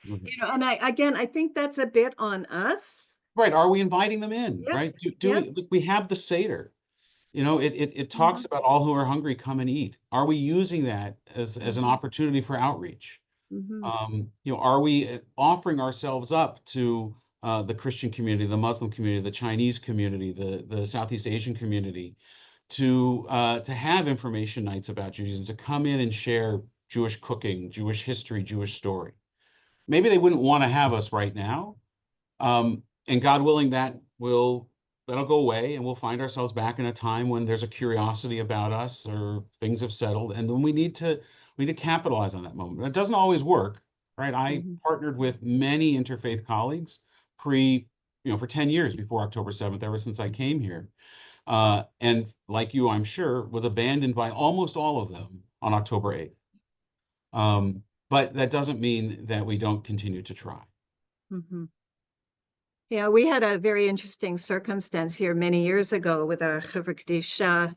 A: And I think that's a bit on us.
C: Right. Are we inviting them in?
A: Yep.
C: Right. We have the Seder. It talks about all who are hungry, come and eat. Are we using that as an opportunity for outreach? Are we offering ourselves up to the Christian community, the Muslim community, the Chinese community, the Southeast Asian community, to have information nights about Judaism, to come in and share Jewish cooking, Jewish history, Jewish story? Maybe they wouldn't want to have us right now, and God willing, that'll go away, and we'll find ourselves back in a time when there's a curiosity about us or things have settled, and then we need to capitalize on that moment. It doesn't always work, right? I partnered with many interfaith colleagues for 10 years before October 7th, ever since I came here. And like you, I'm sure, was abandoned by almost all of them on October 8th. But that doesn't mean that we don't continue to try.
A: Yeah, we had a very interesting circumstance here many years ago with our Chevra Kadisha,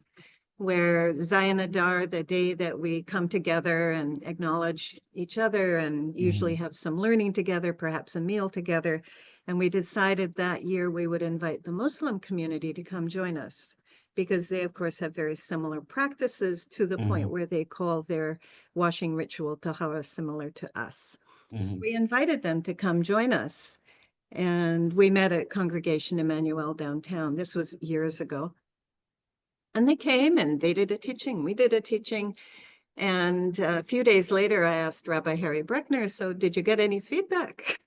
A: where Zion Adar, the day that we come together and acknowledge each other and usually have some learning together, perhaps a meal together. And we decided that year we would invite the Muslim community to come join us because they, of course, have very similar practices to the point where they call their washing ritual tahara similar to us. So we invited them to come join us. And we met at Congregation Emmanuel downtown. This was years ago. And they came and they did a teaching. We did a teaching. And a few days later, I asked Rabbi Harry Breckner, so did you get any feedback?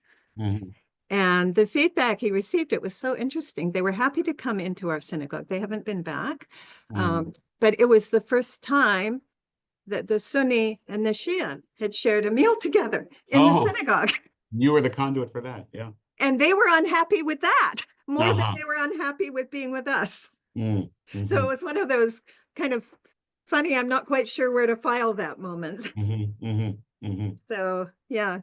A: And the feedback he received, it was so interesting. They were happy to come into our synagogue. They haven't been back. But it was the first time that the Sunni and the Shia had shared a meal together in the synagogue.
C: You were the conduit for that, yeah.
A: And they were unhappy with that more than they were unhappy with being with us. So it was one of those kind of funny, I'm not quite sure where to file that moment. So, yeah,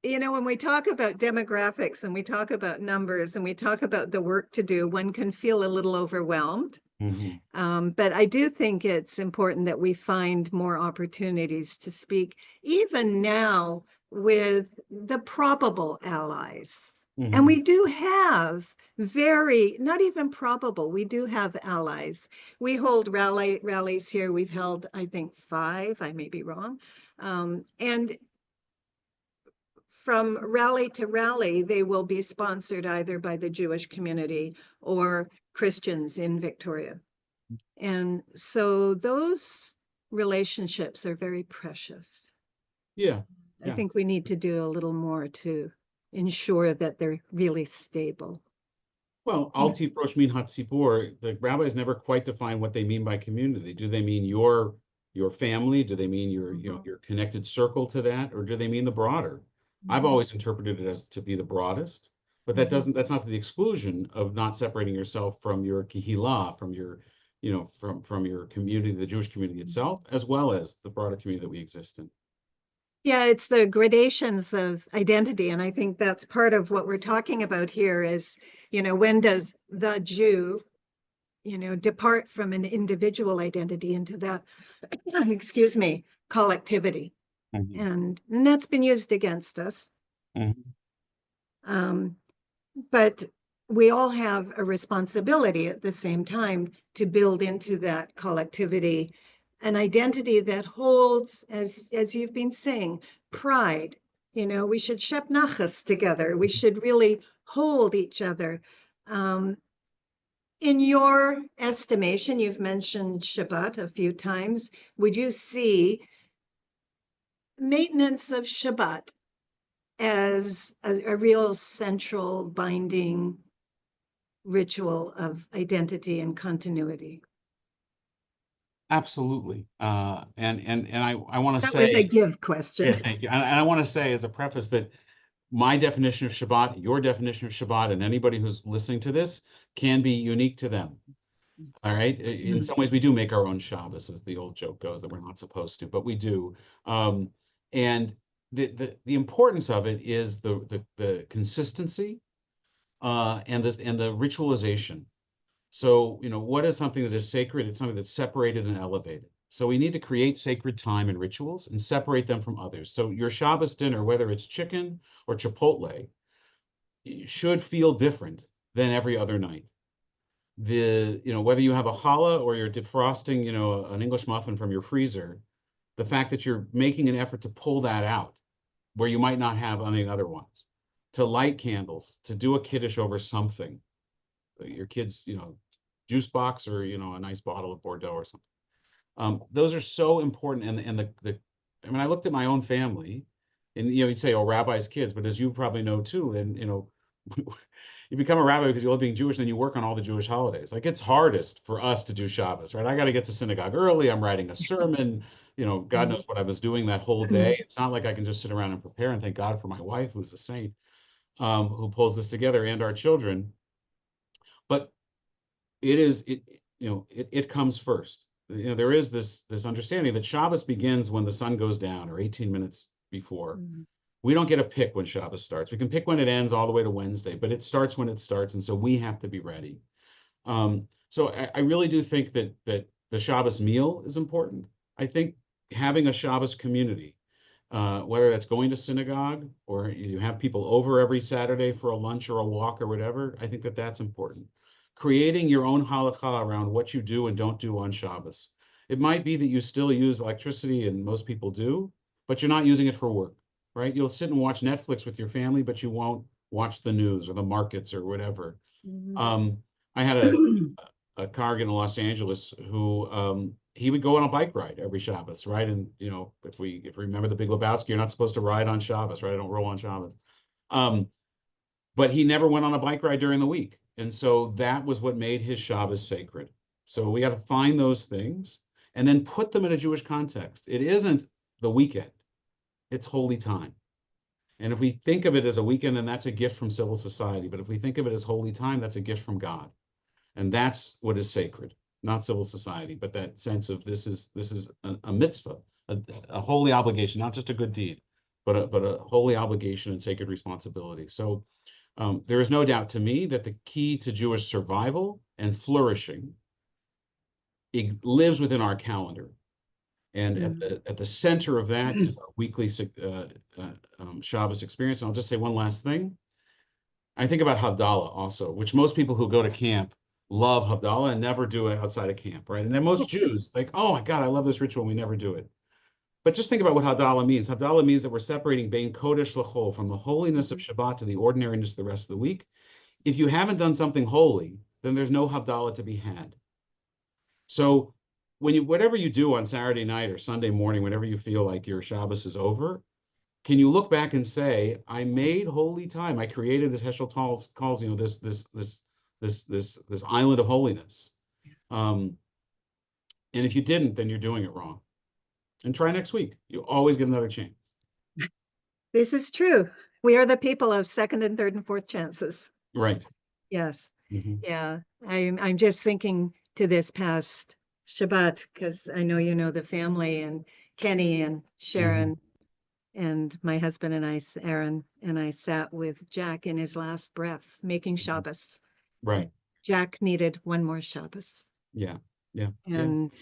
A: when we talk about demographics and we talk about numbers and we talk about the work to do, one can feel a little overwhelmed. But I do think it's important that we find more opportunities to speak, even now, with the probable allies. And we do have not even probable, we do have allies. We hold rallies here. We've held, I think, 5, I may be wrong. And from rally to rally, they will be sponsored either by the Jewish community or Christians in Victoria. And so those relationships are very precious.
C: Yeah.
A: I think we need to do a little more to ensure that they're really stable.
C: Well, Alti Frosh Min Hatzipor, the rabbis never quite define what they mean by community. Do they mean your family? Do they mean your connected circle to that? Or do they mean the broader? I've always interpreted it as to be the broadest, but that's not to the exclusion of not separating yourself from your kihila, from your, from your community, the Jewish community itself, as well as the broader community that we exist in.
A: Yeah, it's the gradations of identity. And I think that's part of what we're talking about here is, when does the Jew, depart from an individual identity into that, collectivity. And that's been used against us. But we all have a responsibility at the same time to build into that collectivity an identity that holds, as you've been saying, pride. We should shep nachas together. We should really hold each other. In your estimation, you've mentioned Shabbat a few times. Would you see maintenance of Shabbat as a real central binding ritual of identity and continuity.
C: Absolutely. And I want to
A: That was a
C: say,
A: give question.
C: yeah, thank you. And I want to say as a preface that my definition of Shabbat, your definition of Shabbat, and anybody who's listening to this can be unique to them. All right. In some ways, we do make our own Shabbos, as the old joke goes, that we're not supposed to, but we do. And the importance of it is the consistency and the ritualization. So, what is something that is sacred? It's something that's separated and elevated. So we need to create sacred time and rituals and separate them from others. So your Shabbos dinner, whether it's chicken or Chipotle, should feel different than every other night. Whether you have a challah or you're defrosting, an English muffin from your freezer, the fact that you're making an effort to pull that out where you might not have any other ones, to light candles, to do a kiddush over something, your kids, juice box or, a nice bottle of Bordeaux or something. Those are so important. And I looked at my own family and, you'd say, oh, rabbis' kids, but as you probably know too, and, you become a rabbi because you love being Jewish, and then you work on all the Jewish holidays. Like, it's hardest for us to do Shabbos, right? I got to get to synagogue early. I'm writing a sermon, God knows what I was doing that whole day. It's not like I can just sit around and prepare, and thank God for my wife, who's a saint, who pulls this together, and our children. But it comes first. There is this understanding that Shabbos begins when the sun goes down, or 18 minutes before. We don't get to pick when Shabbos starts. We can pick when it ends all the way to Wednesday, but it starts when it starts, and so we have to be ready. So I really do think that the Shabbos meal is important. I think having a Shabbos community, whether that's going to synagogue or you have people over every Saturday for a lunch or a walk or whatever, I think that that's important. Creating your own halakha around what you do and don't do on Shabbos. It might be that you still use electricity, and most people do, but you're not using it for work, right? You'll sit and watch Netflix with your family, but you won't watch the news or the markets or whatever. I had a congregant in Los Angeles who he would go on a bike ride every Shabbos, right? And if we remember the Big Lebowski, you're not supposed to ride on Shabbos, right? I don't roll on Shabbos. But he never went on a bike ride during the week. And so that was what made his Shabbos sacred. So we got to find those things and then put them in a Jewish context. It isn't the weekend, it's holy time. And if we think of it as a weekend, then that's a gift from civil society. But if we think of it as holy time, that's a gift from God. And that's what is sacred, not civil society, but that sense of this is a mitzvah, a holy obligation, not just a good deed, but a holy obligation and sacred responsibility. So there is no doubt to me that the key to Jewish survival and flourishing, it lives within our calendar. And at the center of that is our weekly Shabbos experience. And I'll just say one last thing. I think about Havdalah also, which most people who go to camp love Havdalah and never do it outside of camp, right? And then most Jews, like, oh my God, I love this ritual, and we never do it. But just think about what Havdalah means. Havdalah means that we're separating Bein Kodesh L'Chol, from the holiness of Shabbat to the ordinariness of the rest of the week. If you haven't done something holy, then there's no Havdalah to be had. So whatever you do on Saturday night or Sunday morning, whenever you feel like your Shabbos is over, can you look back and say, I made holy time. I created, as Heschel calls, this island of holiness. And if you didn't, then you're doing it wrong. And try next week. You always get another chance.
A: This is true. We are the people of second and third and fourth chances.
C: Right.
A: Yes. Yeah. I'm just thinking to this past Shabbat, because I know you know the family, and Kenny and Sharon and my husband and I, Aaron, and I sat with Jack in his last breaths making Shabbos.
C: Right.
A: Jack needed one more Shabbos.
C: Yeah.
A: And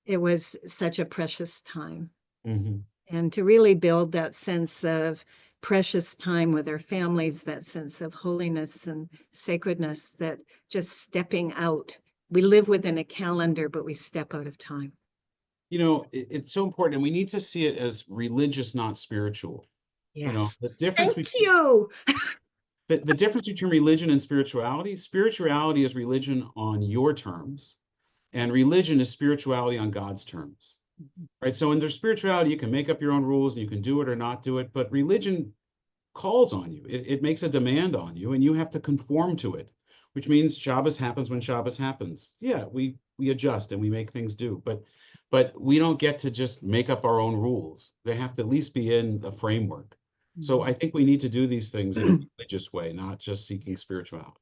A: it was such a precious time. And to really build that sense of precious time with our families, that sense of holiness and sacredness, that just stepping out. We live within a calendar, but we step out of time.
C: It's so important, and we need to see it as religious, not spiritual.
A: Yes.
C: The difference
A: Thank you.
C: The difference between religion and spirituality is religion on your terms, and religion is spirituality on God's terms. Right? So under spirituality, you can make up your own rules and you can do it or not do it, but religion calls on you. It makes a demand on you, and you have to conform to it. which means Shabbos happens when Shabbos happens. Yeah, we adjust and we make things do, but we don't get to just make up our own rules. They have to at least be in a framework. So I think we need to do these things in a religious way, not just seeking spirituality.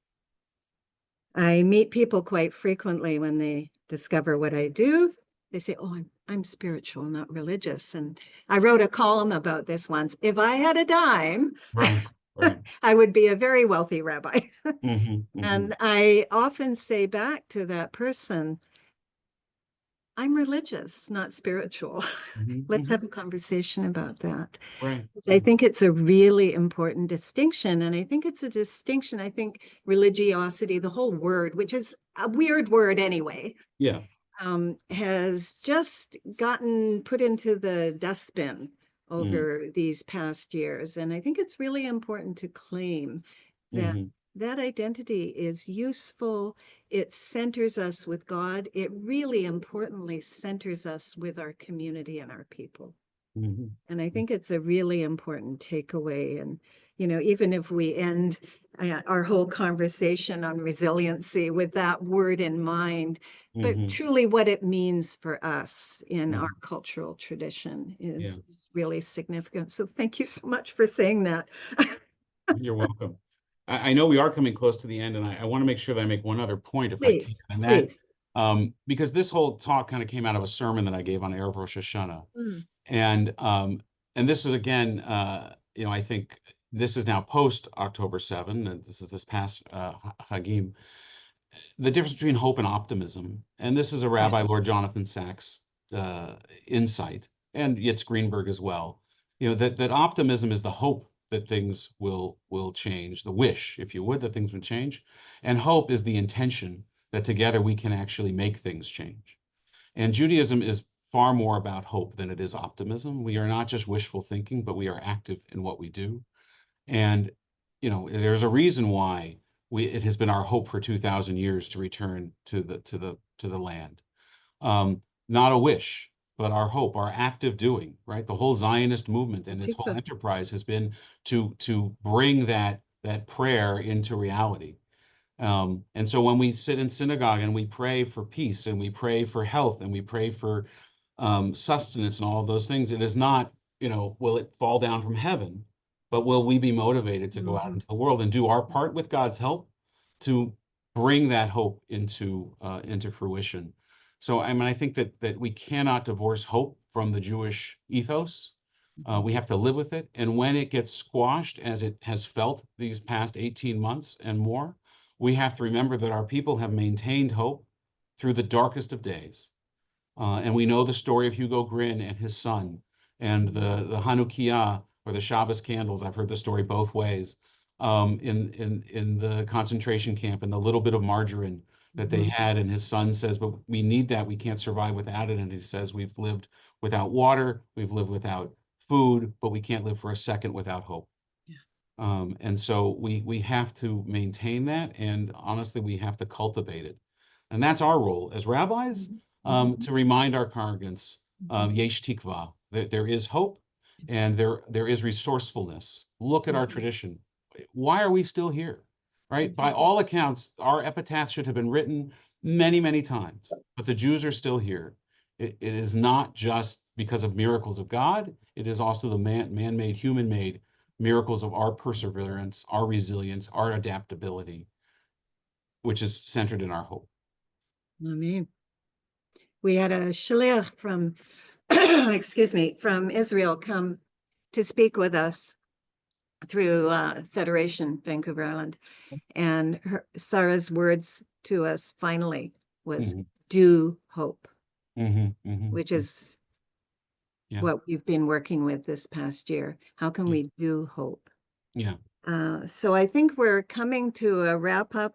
A: I meet people quite frequently when they discover what I do. They say, "Oh, I'm spiritual, not religious." And I wrote a column about this once. If I had a dime,
C: Right.
A: I would be a very wealthy rabbi.
C: Mm-hmm.
A: And I often say back to that person, I'm religious, not spiritual. Let's have a conversation about that.
C: Right.
A: I think it's a really important distinction. And I think it's a distinction. I think religiosity, the whole word, which is a weird word anyway,
C: Yeah.
A: has just gotten put into the dustbin over these past years. And I think it's really important to claim that that identity is useful. It centers us with God. It really importantly centers us with our community and our people. And I think it's a really important takeaway. And, you know, even if we end our whole conversation on resiliency with that word in mind, but truly what it means for us in our cultural tradition is really significant. So thank you so much for saying that.
C: You're welcome. I know we are coming close to the end, and I want to make sure that I make one other point if I can. And that, because this whole talk kind of came out of a sermon that I gave on Erev Rosh Hashanah. And this is again, you know, I think this is now post October 7, and this past Hagim. The difference between hope and optimism, and this is a Rabbi Lord Jonathan Sachs insight, and Yitz Greenberg as well. You know, that optimism is the hope that things will change, the wish, if you would, that things would change, and hope is the intention that together we can actually make things change. And Judaism is far more about hope than it is optimism. We are not just wishful thinking, but we are active in what we do. And, you know, there's a reason why it has been our hope for 2,000 years to return to the land. Not a wish, but our hope, our active doing, right? The whole Zionist movement and its whole enterprise has been to bring that prayer into reality. And so when we sit in synagogue and we pray for peace and we pray for health and we pray for sustenance and all of those things, it is not, you know, will it fall down from heaven, but will we be motivated to go out into the world and do our part with God's help to bring that hope into fruition. So I mean, I think that we cannot divorce hope from the Jewish ethos. We have to live with it. And when it gets squashed, as it has felt these past 18 months and more, we have to remember that our people have maintained hope through the darkest of days. And we know the story of Hugo Grin and his son, and the Hanukkah or the Shabbos candles. I've heard the story both ways. In the concentration camp, and the little bit of margarine that they had, and his son says, "But we need that. We can't survive without it." And he says, "We've lived without water, we've lived without food, but we can't live for a second without hope." And so we have to maintain that, and honestly, we have to cultivate it. And that's our role as rabbis, to remind our congregants, yesh tikva, there is hope, and there is resourcefulness. Look at our tradition. Why are we still here? Right? By all accounts, our epitaph should have been written many, many times, but the Jews are still here. It is not just because of miracles of God. It is also the man-made, human-made miracles of our perseverance, our resilience, our adaptability, which is centered in our hope.
A: Amen. We had a shaliach from, excuse me, from Israel come to speak with us through Federation Vancouver Island, and Sarah's words to us finally was "do hope," which is what we've been working with this past year. How can we do hope? So I think we're coming to a wrap up.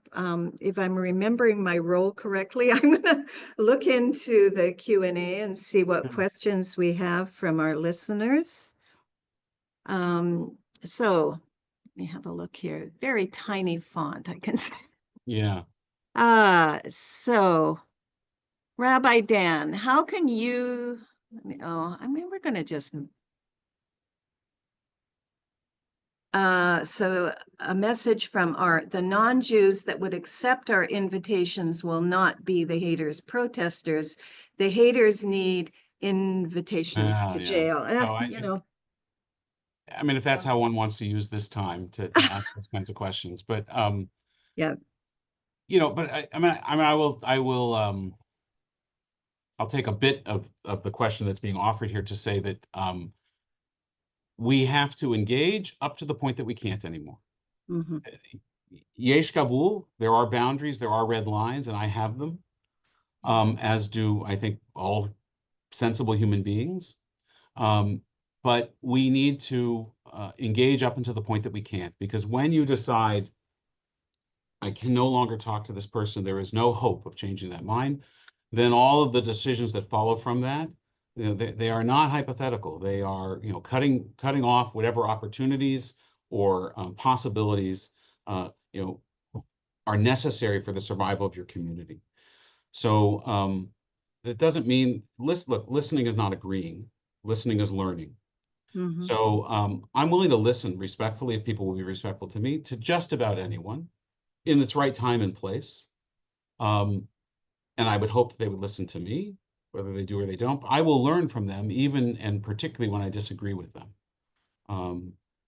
A: If I'm remembering my role correctly, I'm going to look into the Q&A and see what questions we have from our listeners. So let me have a look here. Very tiny font, I can say. So Rabbi Dan, how can you, we're going to just, So a message from Art: the non-Jews that would accept our invitations will not be the haters protesters. The haters need invitations to jail.
C: So I mean, if that's
A: So,
C: how one wants to use this time to ask those kinds of questions, but
A: yeah.
C: but I'll take a bit of the question that's being offered here to say that we have to engage up to the point that we can't anymore.
A: Mm-hmm.
C: Yesh Gabul, there are boundaries, there are red lines, and I have them, as do, I think, all sensible human beings. But we need to engage up until the point that we can't, because when you decide, I can no longer talk to this person, there is no hope of changing that mind, then all of the decisions that follow from that, they are not hypothetical. They are, cutting off whatever opportunities or possibilities, are necessary for the survival of your community. So it doesn't mean, look, listening is not agreeing. Listening is learning.
A: Mm-hmm.
C: So I'm willing to listen respectfully, if people will be respectful to me, to just about anyone in its right time and place. And I would hope that they would listen to me, whether they do or they don't. I will learn from them, even and particularly when I disagree with them.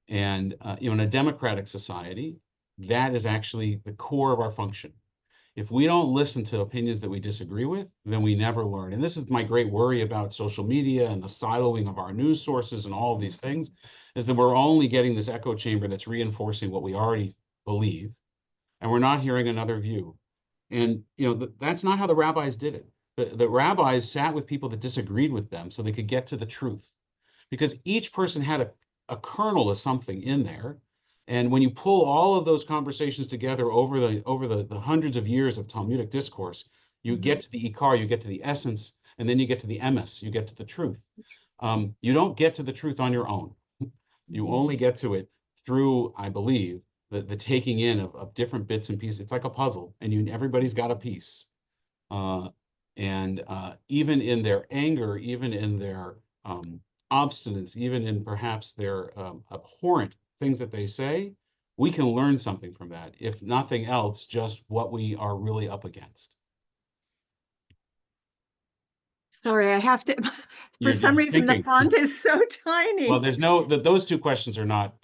C: In a democratic society, that is actually the core of our function. If we don't listen to opinions that we disagree with, then we never learn. And this is my great worry about social media and the siloing of our news sources and all of these things, is that we're only getting this echo chamber that's reinforcing what we already believe, and we're not hearing another view. And that's not how the rabbis did it. The rabbis sat with people that disagreed with them so they could get to the truth, because each person had a kernel of something in there. And when you pull all of those conversations together over the hundreds of years of Talmudic discourse, you get to the ikar, you get to the essence, and then you get to the emes, you get to the truth. You don't get to the truth on your own. You only get to it through, I believe, the taking in of different bits and pieces. It's like a puzzle, and everybody's got a piece. Even in their anger, even in their obstinance, even in perhaps their abhorrent things that they say, we can learn something from that. If nothing else, just what we are really up against.
A: Sorry, I have to, for some reason, the font is so tiny.
C: Well, there's those two questions are not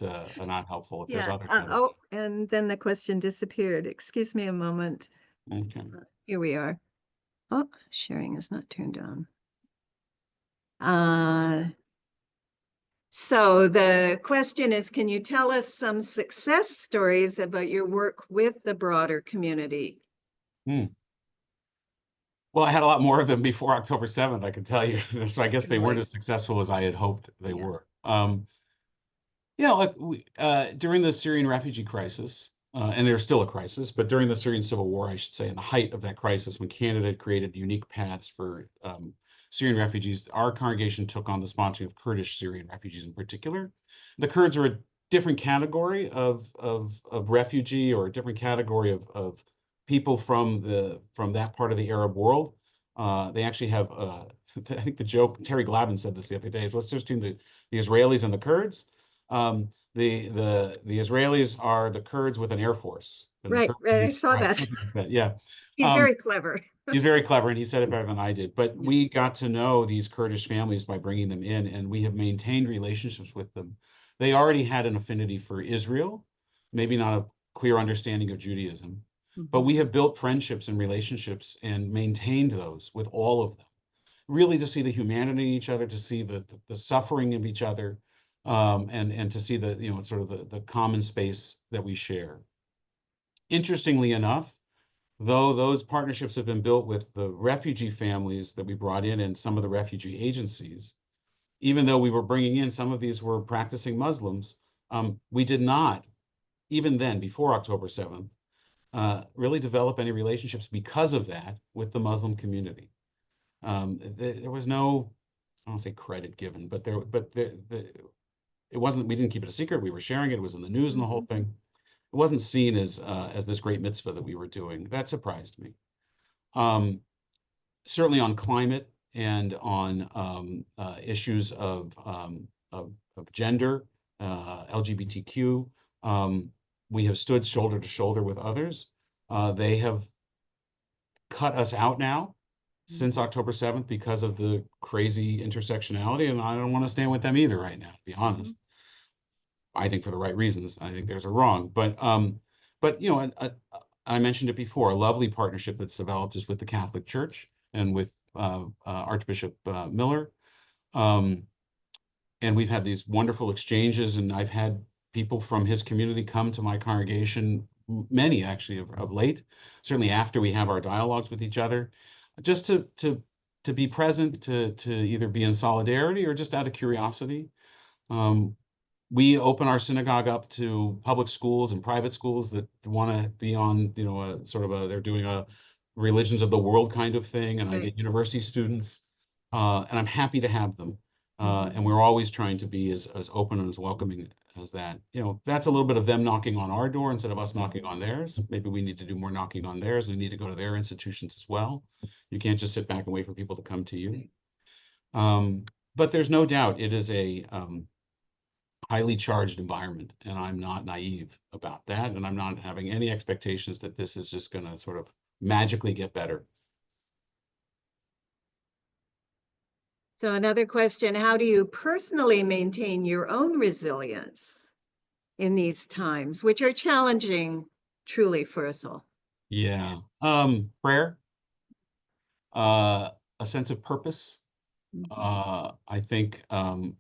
C: helpful. If there's other
A: oh, and then the question disappeared. Excuse me a moment.
C: Okay.
A: Here we are. Oh, sharing is not turned on. So the question is, can you tell us some success stories about your work with the broader community?
C: Well, I had a lot more of them before October 7th, I can tell you. So I guess they weren't as successful as I had hoped they were. During the Syrian refugee crisis, and there's still a crisis, but during the Syrian civil war, I should say, in the height of that crisis, when Canada created unique paths for Syrian refugees, our congregation took on the sponsoring of Kurdish Syrian refugees in particular. The Kurds are a different category of refugee, or a different category of people from that part of the Arab world. They actually have, I think the joke, Terry Glavin said this the other day, is let's just do the Israelis and the Kurds. The Israelis are the Kurds with an air force.
A: Right, I saw that.
C: Yeah.
A: He's very clever.
C: He's very clever, and he said it better than I did. But we got to know these Kurdish families by bringing them in, and we have maintained relationships with them. They already had an affinity for Israel, maybe not a clear understanding of Judaism, but we have built friendships and relationships and maintained those with all of them, really to see the humanity in each other, to see the suffering of each other, and to see the sort of the common space that we share. Interestingly enough, though those partnerships have been built with the refugee families that we brought in and some of the refugee agencies, even though we were bringing in, some of these were practicing Muslims, we did not, even then, before October 7th, really develop any relationships because of that with the Muslim community. There was no, I don't say credit given, but it wasn't, we didn't keep it a secret. We were sharing it. It was in the news and the whole thing. It wasn't seen as this great mitzvah that we were doing. That surprised me. Certainly on climate and on issues of gender, LGBTQ. We have stood shoulder to shoulder with others. They have cut us out now since October 7th because of the crazy intersectionality, and I don't want to stand with them either right now, to be honest. I think for the right reasons. I think theirs are wrong, but you know, I mentioned it before. A lovely partnership that's developed is with the Catholic Church and with Archbishop Miller, and we've had these wonderful exchanges. And I've had people from his community come to my congregation, many actually of late. Certainly after we have our dialogues with each other, just to be present, to either be in solidarity or just out of curiosity. We open our synagogue up to public schools and private schools that want to be on, you know, they're doing a religions of the world kind of thing, and I get university students, and I'm happy to have them. And we're always trying to be as open and as welcoming as that. You know, that's a little bit of them knocking on our door instead of us knocking on theirs. Maybe we need to do more knocking on theirs. We need to go to their institutions as well. You can't just sit back and wait for people to come to you. But there's no doubt it is a highly charged environment, and I'm not naive about that, and I'm not having any expectations that this is just going to sort of magically get better.
A: So another question, how do you personally maintain your own resilience in these times, which are challenging truly for us all?
C: Yeah. Prayer, a sense of purpose. I think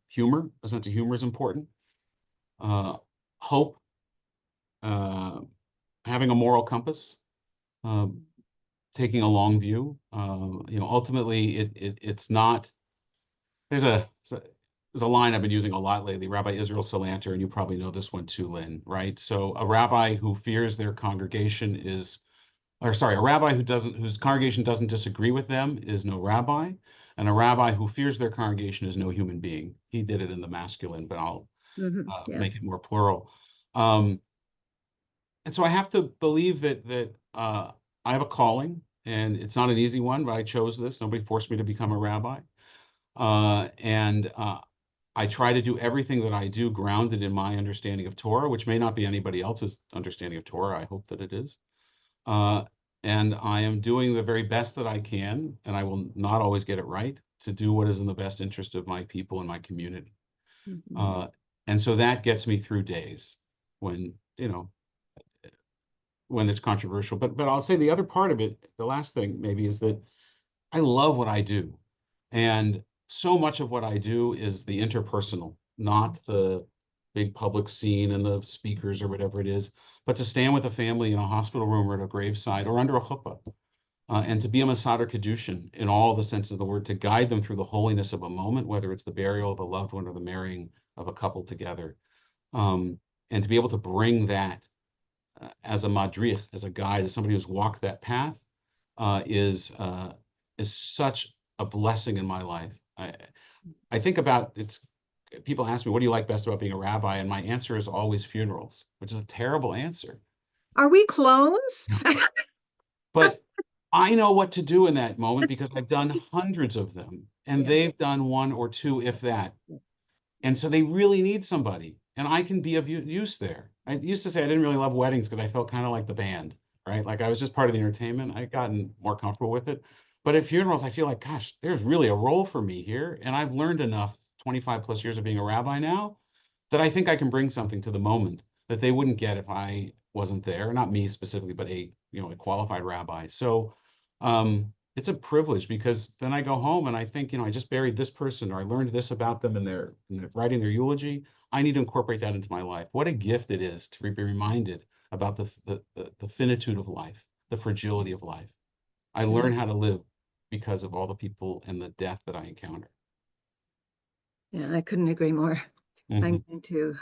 C: humor, a sense of humor is important. Hope, having a moral compass, taking a long view. You know, ultimately, it's not. There's a line I've been using a lot lately, Rabbi Israel Salanter, and you probably know this one too, Lynn, right? So a rabbi who fears their congregation a rabbi whose congregation doesn't disagree with them is no rabbi, and a rabbi who fears their congregation is no human being. He did it in the masculine, but I'll make it more plural. And so I have to believe that I have a calling, and it's not an easy one, but I chose this. Nobody forced me to become a rabbi. I try to do everything that I do grounded in my understanding of Torah, which may not be anybody else's understanding of Torah. I hope that it is. And I am doing the very best that I can, and I will not always get it right, to do what is in the best interest of my people and my community. And so that gets me through days when, you know, when it's controversial. But I'll say the other part of it, the last thing maybe, is that I love what I do. And so much of what I do is the interpersonal, not the big public scene and the speakers or whatever it is, but to stand with a family in a hospital room or at a graveside or under a chuppah, and to be a Masader Kedushin in all the sense of the word, to guide them through the holiness of a moment, whether it's the burial of a loved one or the marrying of a couple together, and to be able to bring that as a madrich, as a guide, as somebody who's walked that path, is such a blessing in my life. I think about it's. People ask me, what do you like best about being a rabbi? And my answer is always funerals, which is a terrible answer.
A: Are we clones?
C: But I know what to do in that moment because I've done hundreds of them, and they've done one or two, if that. And so they really need somebody, and I can be of use there. I used to say I didn't really love weddings because I felt kind of like the band, right? Like I was just part of the entertainment. I've gotten more comfortable with it. But at funerals, I feel like, gosh, there's really a role for me here. And I've learned enough, 25 plus years of being a rabbi now, that I think I can bring something to the moment that they wouldn't get if I wasn't there. Not me specifically, but a qualified rabbi. So it's a privilege, because then I go home and I think, I just buried this person, or I learned this about them in their writing their eulogy. I need to incorporate that into my life. What a gift it is to be reminded about the finitude of life, the fragility of life. I learn how to live because of all the people and the death that I encounter.
A: Yeah, I couldn't agree more. I'm going to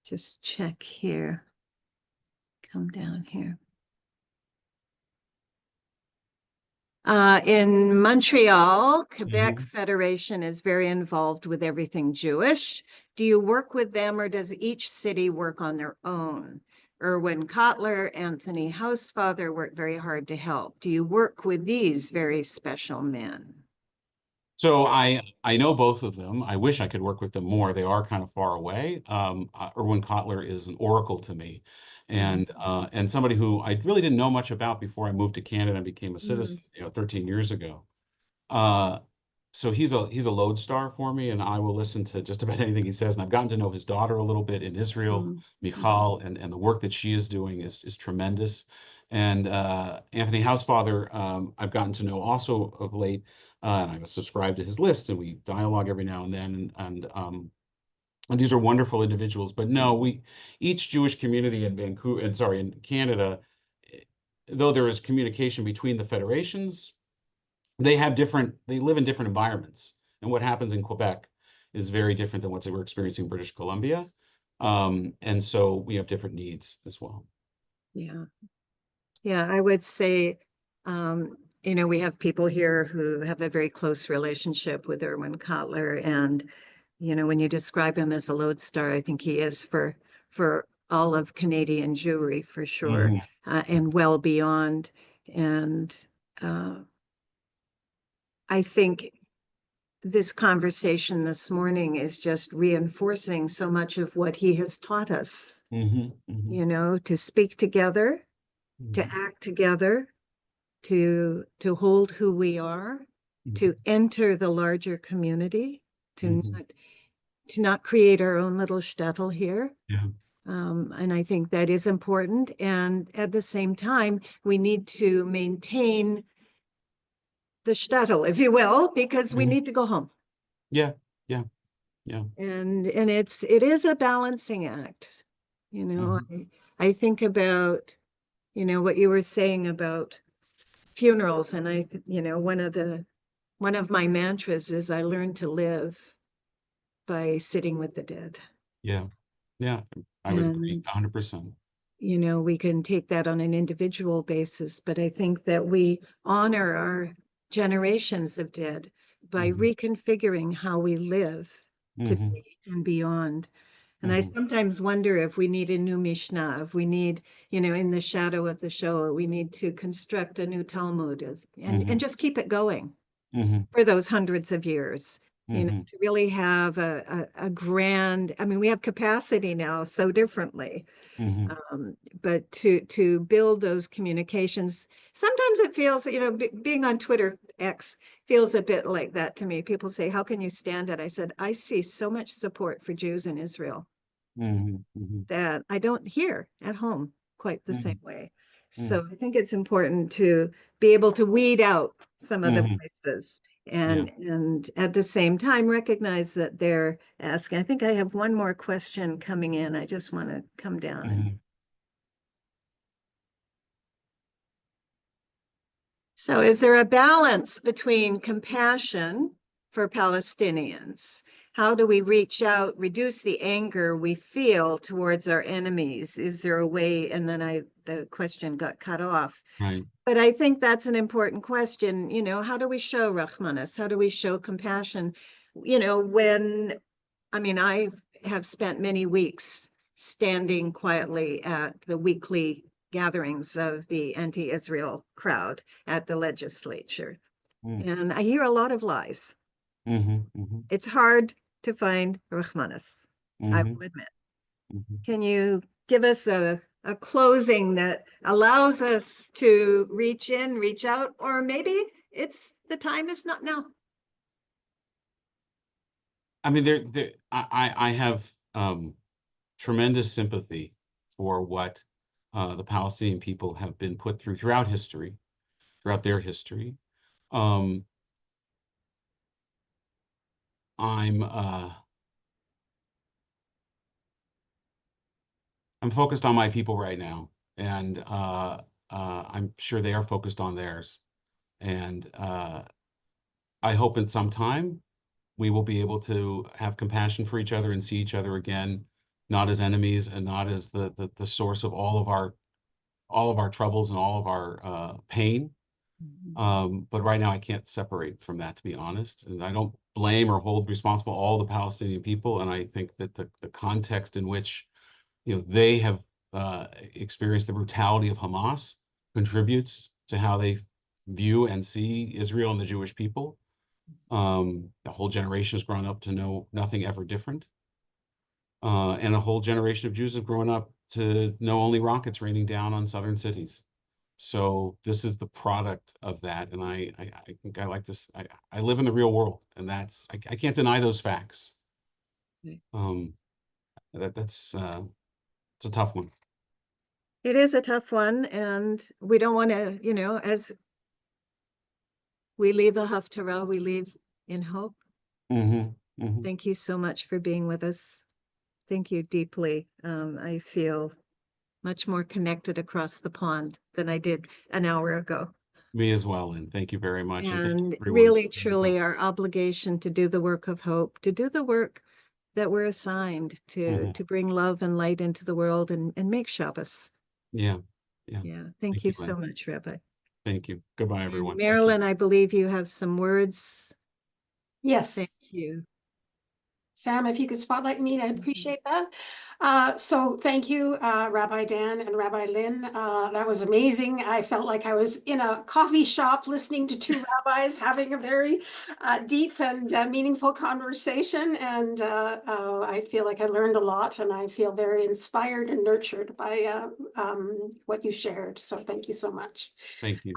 A: just check here. Come down here. In Montreal, Quebec Federation is very involved with everything Jewish. Do you work with them, or does each city work on their own? Erwin Kotler, Anthony Housefather work very hard to help. Do you work with these very special men?
C: So I know both of them. I wish I could work with them more. They are kind of far away. Erwin Kotler is an oracle to me, and somebody who I really didn't know much about before I moved to Canada and became a citizen, 13 years ago. So he's a lodestar for me, and I will listen to just about anything he says. And I've gotten to know his daughter a little bit in Israel, Michal, and the work that she is doing is tremendous. And Anthony Housefather, I've gotten to know also of late, and I subscribe to his list, and we dialogue every now and then. And these are wonderful individuals. But no, each Jewish community in Vancouver, and sorry, in Canada, though there is communication between the federations, they live in different environments, and what happens in Quebec is very different than what we're experiencing in British Columbia, and so we have different needs as well.
A: Yeah, I would say, we have people here who have a very close relationship with Erwin Kotler, and when you describe him as a lodestar, I think he is for all of Canadian Jewry for sure, and well beyond. And I think this conversation this morning is just reinforcing so much of what he has taught us, to speak together, to act together, to hold who we are, to enter the larger community, to not create our own little shtetl here. And I think that is important. And at the same time, we need to maintain the shtetl, if you will, because we need to go home.
C: Yeah.
A: And it is a balancing act. I think about, what you were saying about funerals, and one of my mantras is I learned to live by sitting with the dead.
C: Yeah, I would agree 100%.
A: We can take that on an individual basis, but I think that we honor our generations of dead by reconfiguring how we live today and beyond. And I sometimes wonder if we need a new Mishnah, if we need, in the shadow of the Shoah, we need to construct a new Talmud and just keep it going for those hundreds of years, to really have a grand, we have capacity now so differently. But to build those communications, sometimes it feels, being on Twitter, X feels a bit like that to me. People say, how can you stand it? I said, I see so much support for Jews in Israel that I don't hear at home quite the same way. So I think it's important to be able to weed out some of the voices and at the same time recognize that they're asking. I think I have one more question coming in. I just want to come down. So is there a balance between compassion for Palestinians? How do we reach out, reduce the anger we feel towards our enemies? Is there a way? And then the question got cut off.
C: Right.
A: But I think that's an important question. How do we show Rahmanas? How do we show compassion? When, I have spent many weeks standing quietly at the weekly gatherings of the anti-Israel crowd at the legislature. And I hear a lot of lies. It's hard to find Rahmanas, I will admit. Can you give us a closing that allows us to reach in, reach out, or maybe the time is not now?
C: I have tremendous sympathy for what the Palestinian people have been put through throughout their history. I'm focused on my people right now, and I'm sure they are focused on theirs. And I hope in some time we will be able to have compassion for each other and see each other again, not as enemies and not as the source of all of our troubles and all of our pain. But right now I can't separate from that, to be honest. And I don't blame or hold responsible all the Palestinian people. And I think that the context in which they have experienced the brutality of Hamas contributes to how they view and see Israel and the Jewish people. The whole generation has grown up to know nothing ever different. And a whole generation of Jews have grown up to know only rockets raining down on southern cities. So this is the product of that. And I think I like this. I live in the real world, and I can't deny those facts. Um, that's it's a tough one.
A: It is a tough one, and we don't want to, as we leave the Haftarah, we leave in hope. Thank you so much for being with us. Thank you deeply. I feel much more connected across the pond than I did an hour ago.
C: Me as well, Lynn. Thank you very much.
A: And really, truly, our obligation to do the work of hope, to do the work that we're assigned to bring love and light into the world and make Shabbos.
C: Yeah.
A: Thank you so much, Rabbi.
C: Thank you. Goodbye, everyone.
A: Marilyn, I believe you have some words.
B: Yes.
A: Thank you.
B: Sam, if you could spotlight me, I'd appreciate that. So thank you, Rabbi Dan and Rabbi Lynn. That was amazing. I felt like I was in a coffee shop listening to two rabbis having a very deep and meaningful conversation. And I feel like I learned a lot, and I feel very inspired and nurtured by what you shared. So thank you so much.
C: Thank you.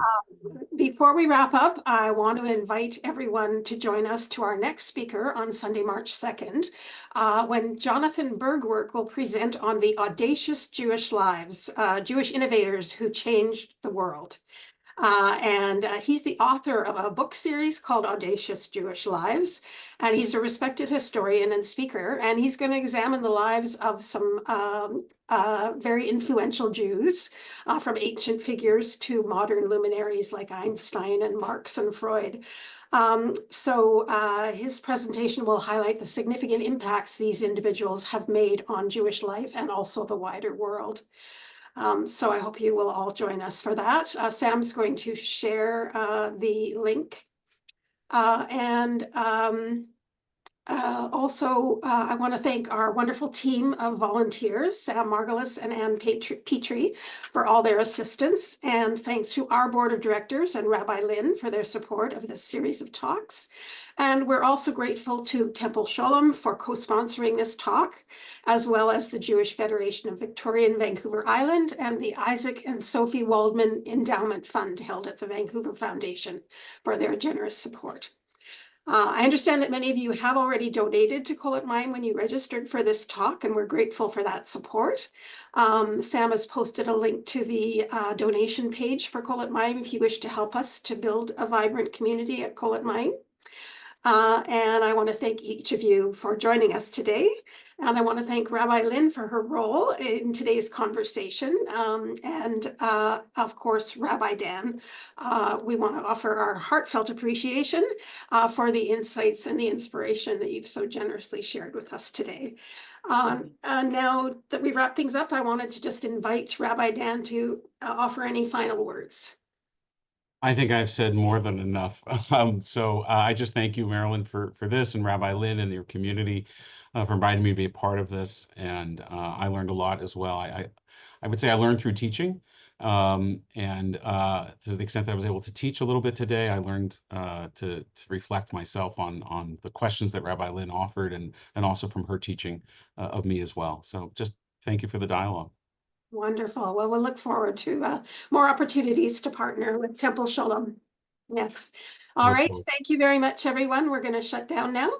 B: Before we wrap up, I want to invite everyone to join us to our next speaker on Sunday, March 2nd, when Jonathan Bergwerk will present on the audacious Jewish lives, Jewish innovators who changed the world. And he's the author of a book series called Audacious Jewish Lives. And he's a respected historian and speaker. And he's going to examine the lives of some very influential Jews, from ancient figures to modern luminaries like Einstein and Marx and Freud. So his presentation will highlight the significant impacts these individuals have made on Jewish life and also the wider world. So I hope you will all join us for that. Sam's going to share the link. Also, I want to thank our wonderful team of volunteers, Sam Margolis and Ann Petrie, for all their assistance. And thanks to our board of directors and Rabbi Lynn for their support of this series of talks. And we're also grateful to Temple Sholom for co-sponsoring this talk, as well as the Jewish Federation of Victoria and Vancouver Island and the Isaac and Sophie Waldman Endowment Fund held at the Vancouver Foundation for their generous support. I understand that many of you have already donated to Kol Mayim when you registered for this talk, and we're grateful for that support. Sam has posted a link to the donation page for Kol Mayim if you wish to help us to build a vibrant community at Kol Mayim. And I want to thank each of you for joining us today. And I want to thank Rabbi Lynn for her role in today's conversation. And of course, Rabbi Dan, we want to offer our heartfelt appreciation for the insights and the inspiration that you've so generously shared with us today. And now that we've wrapped things up, I wanted to just invite Rabbi Dan to offer any final words.
C: I think I've said more than enough. So I just thank you, Marilyn, for this, and Rabbi Lynn and your community for inviting me to be a part of this. And I learned a lot as well. I would say I learned through teaching. And to the extent that I was able to teach a little bit today, I learned to reflect myself on the questions that Rabbi Lynn offered, and also from her teaching of me as well. So just thank you for the dialogue.
B: Wonderful. Well, we'll look forward to more opportunities to partner with Temple Sholom. Yes. All right. Thank you very much, everyone. We're going to shut down now.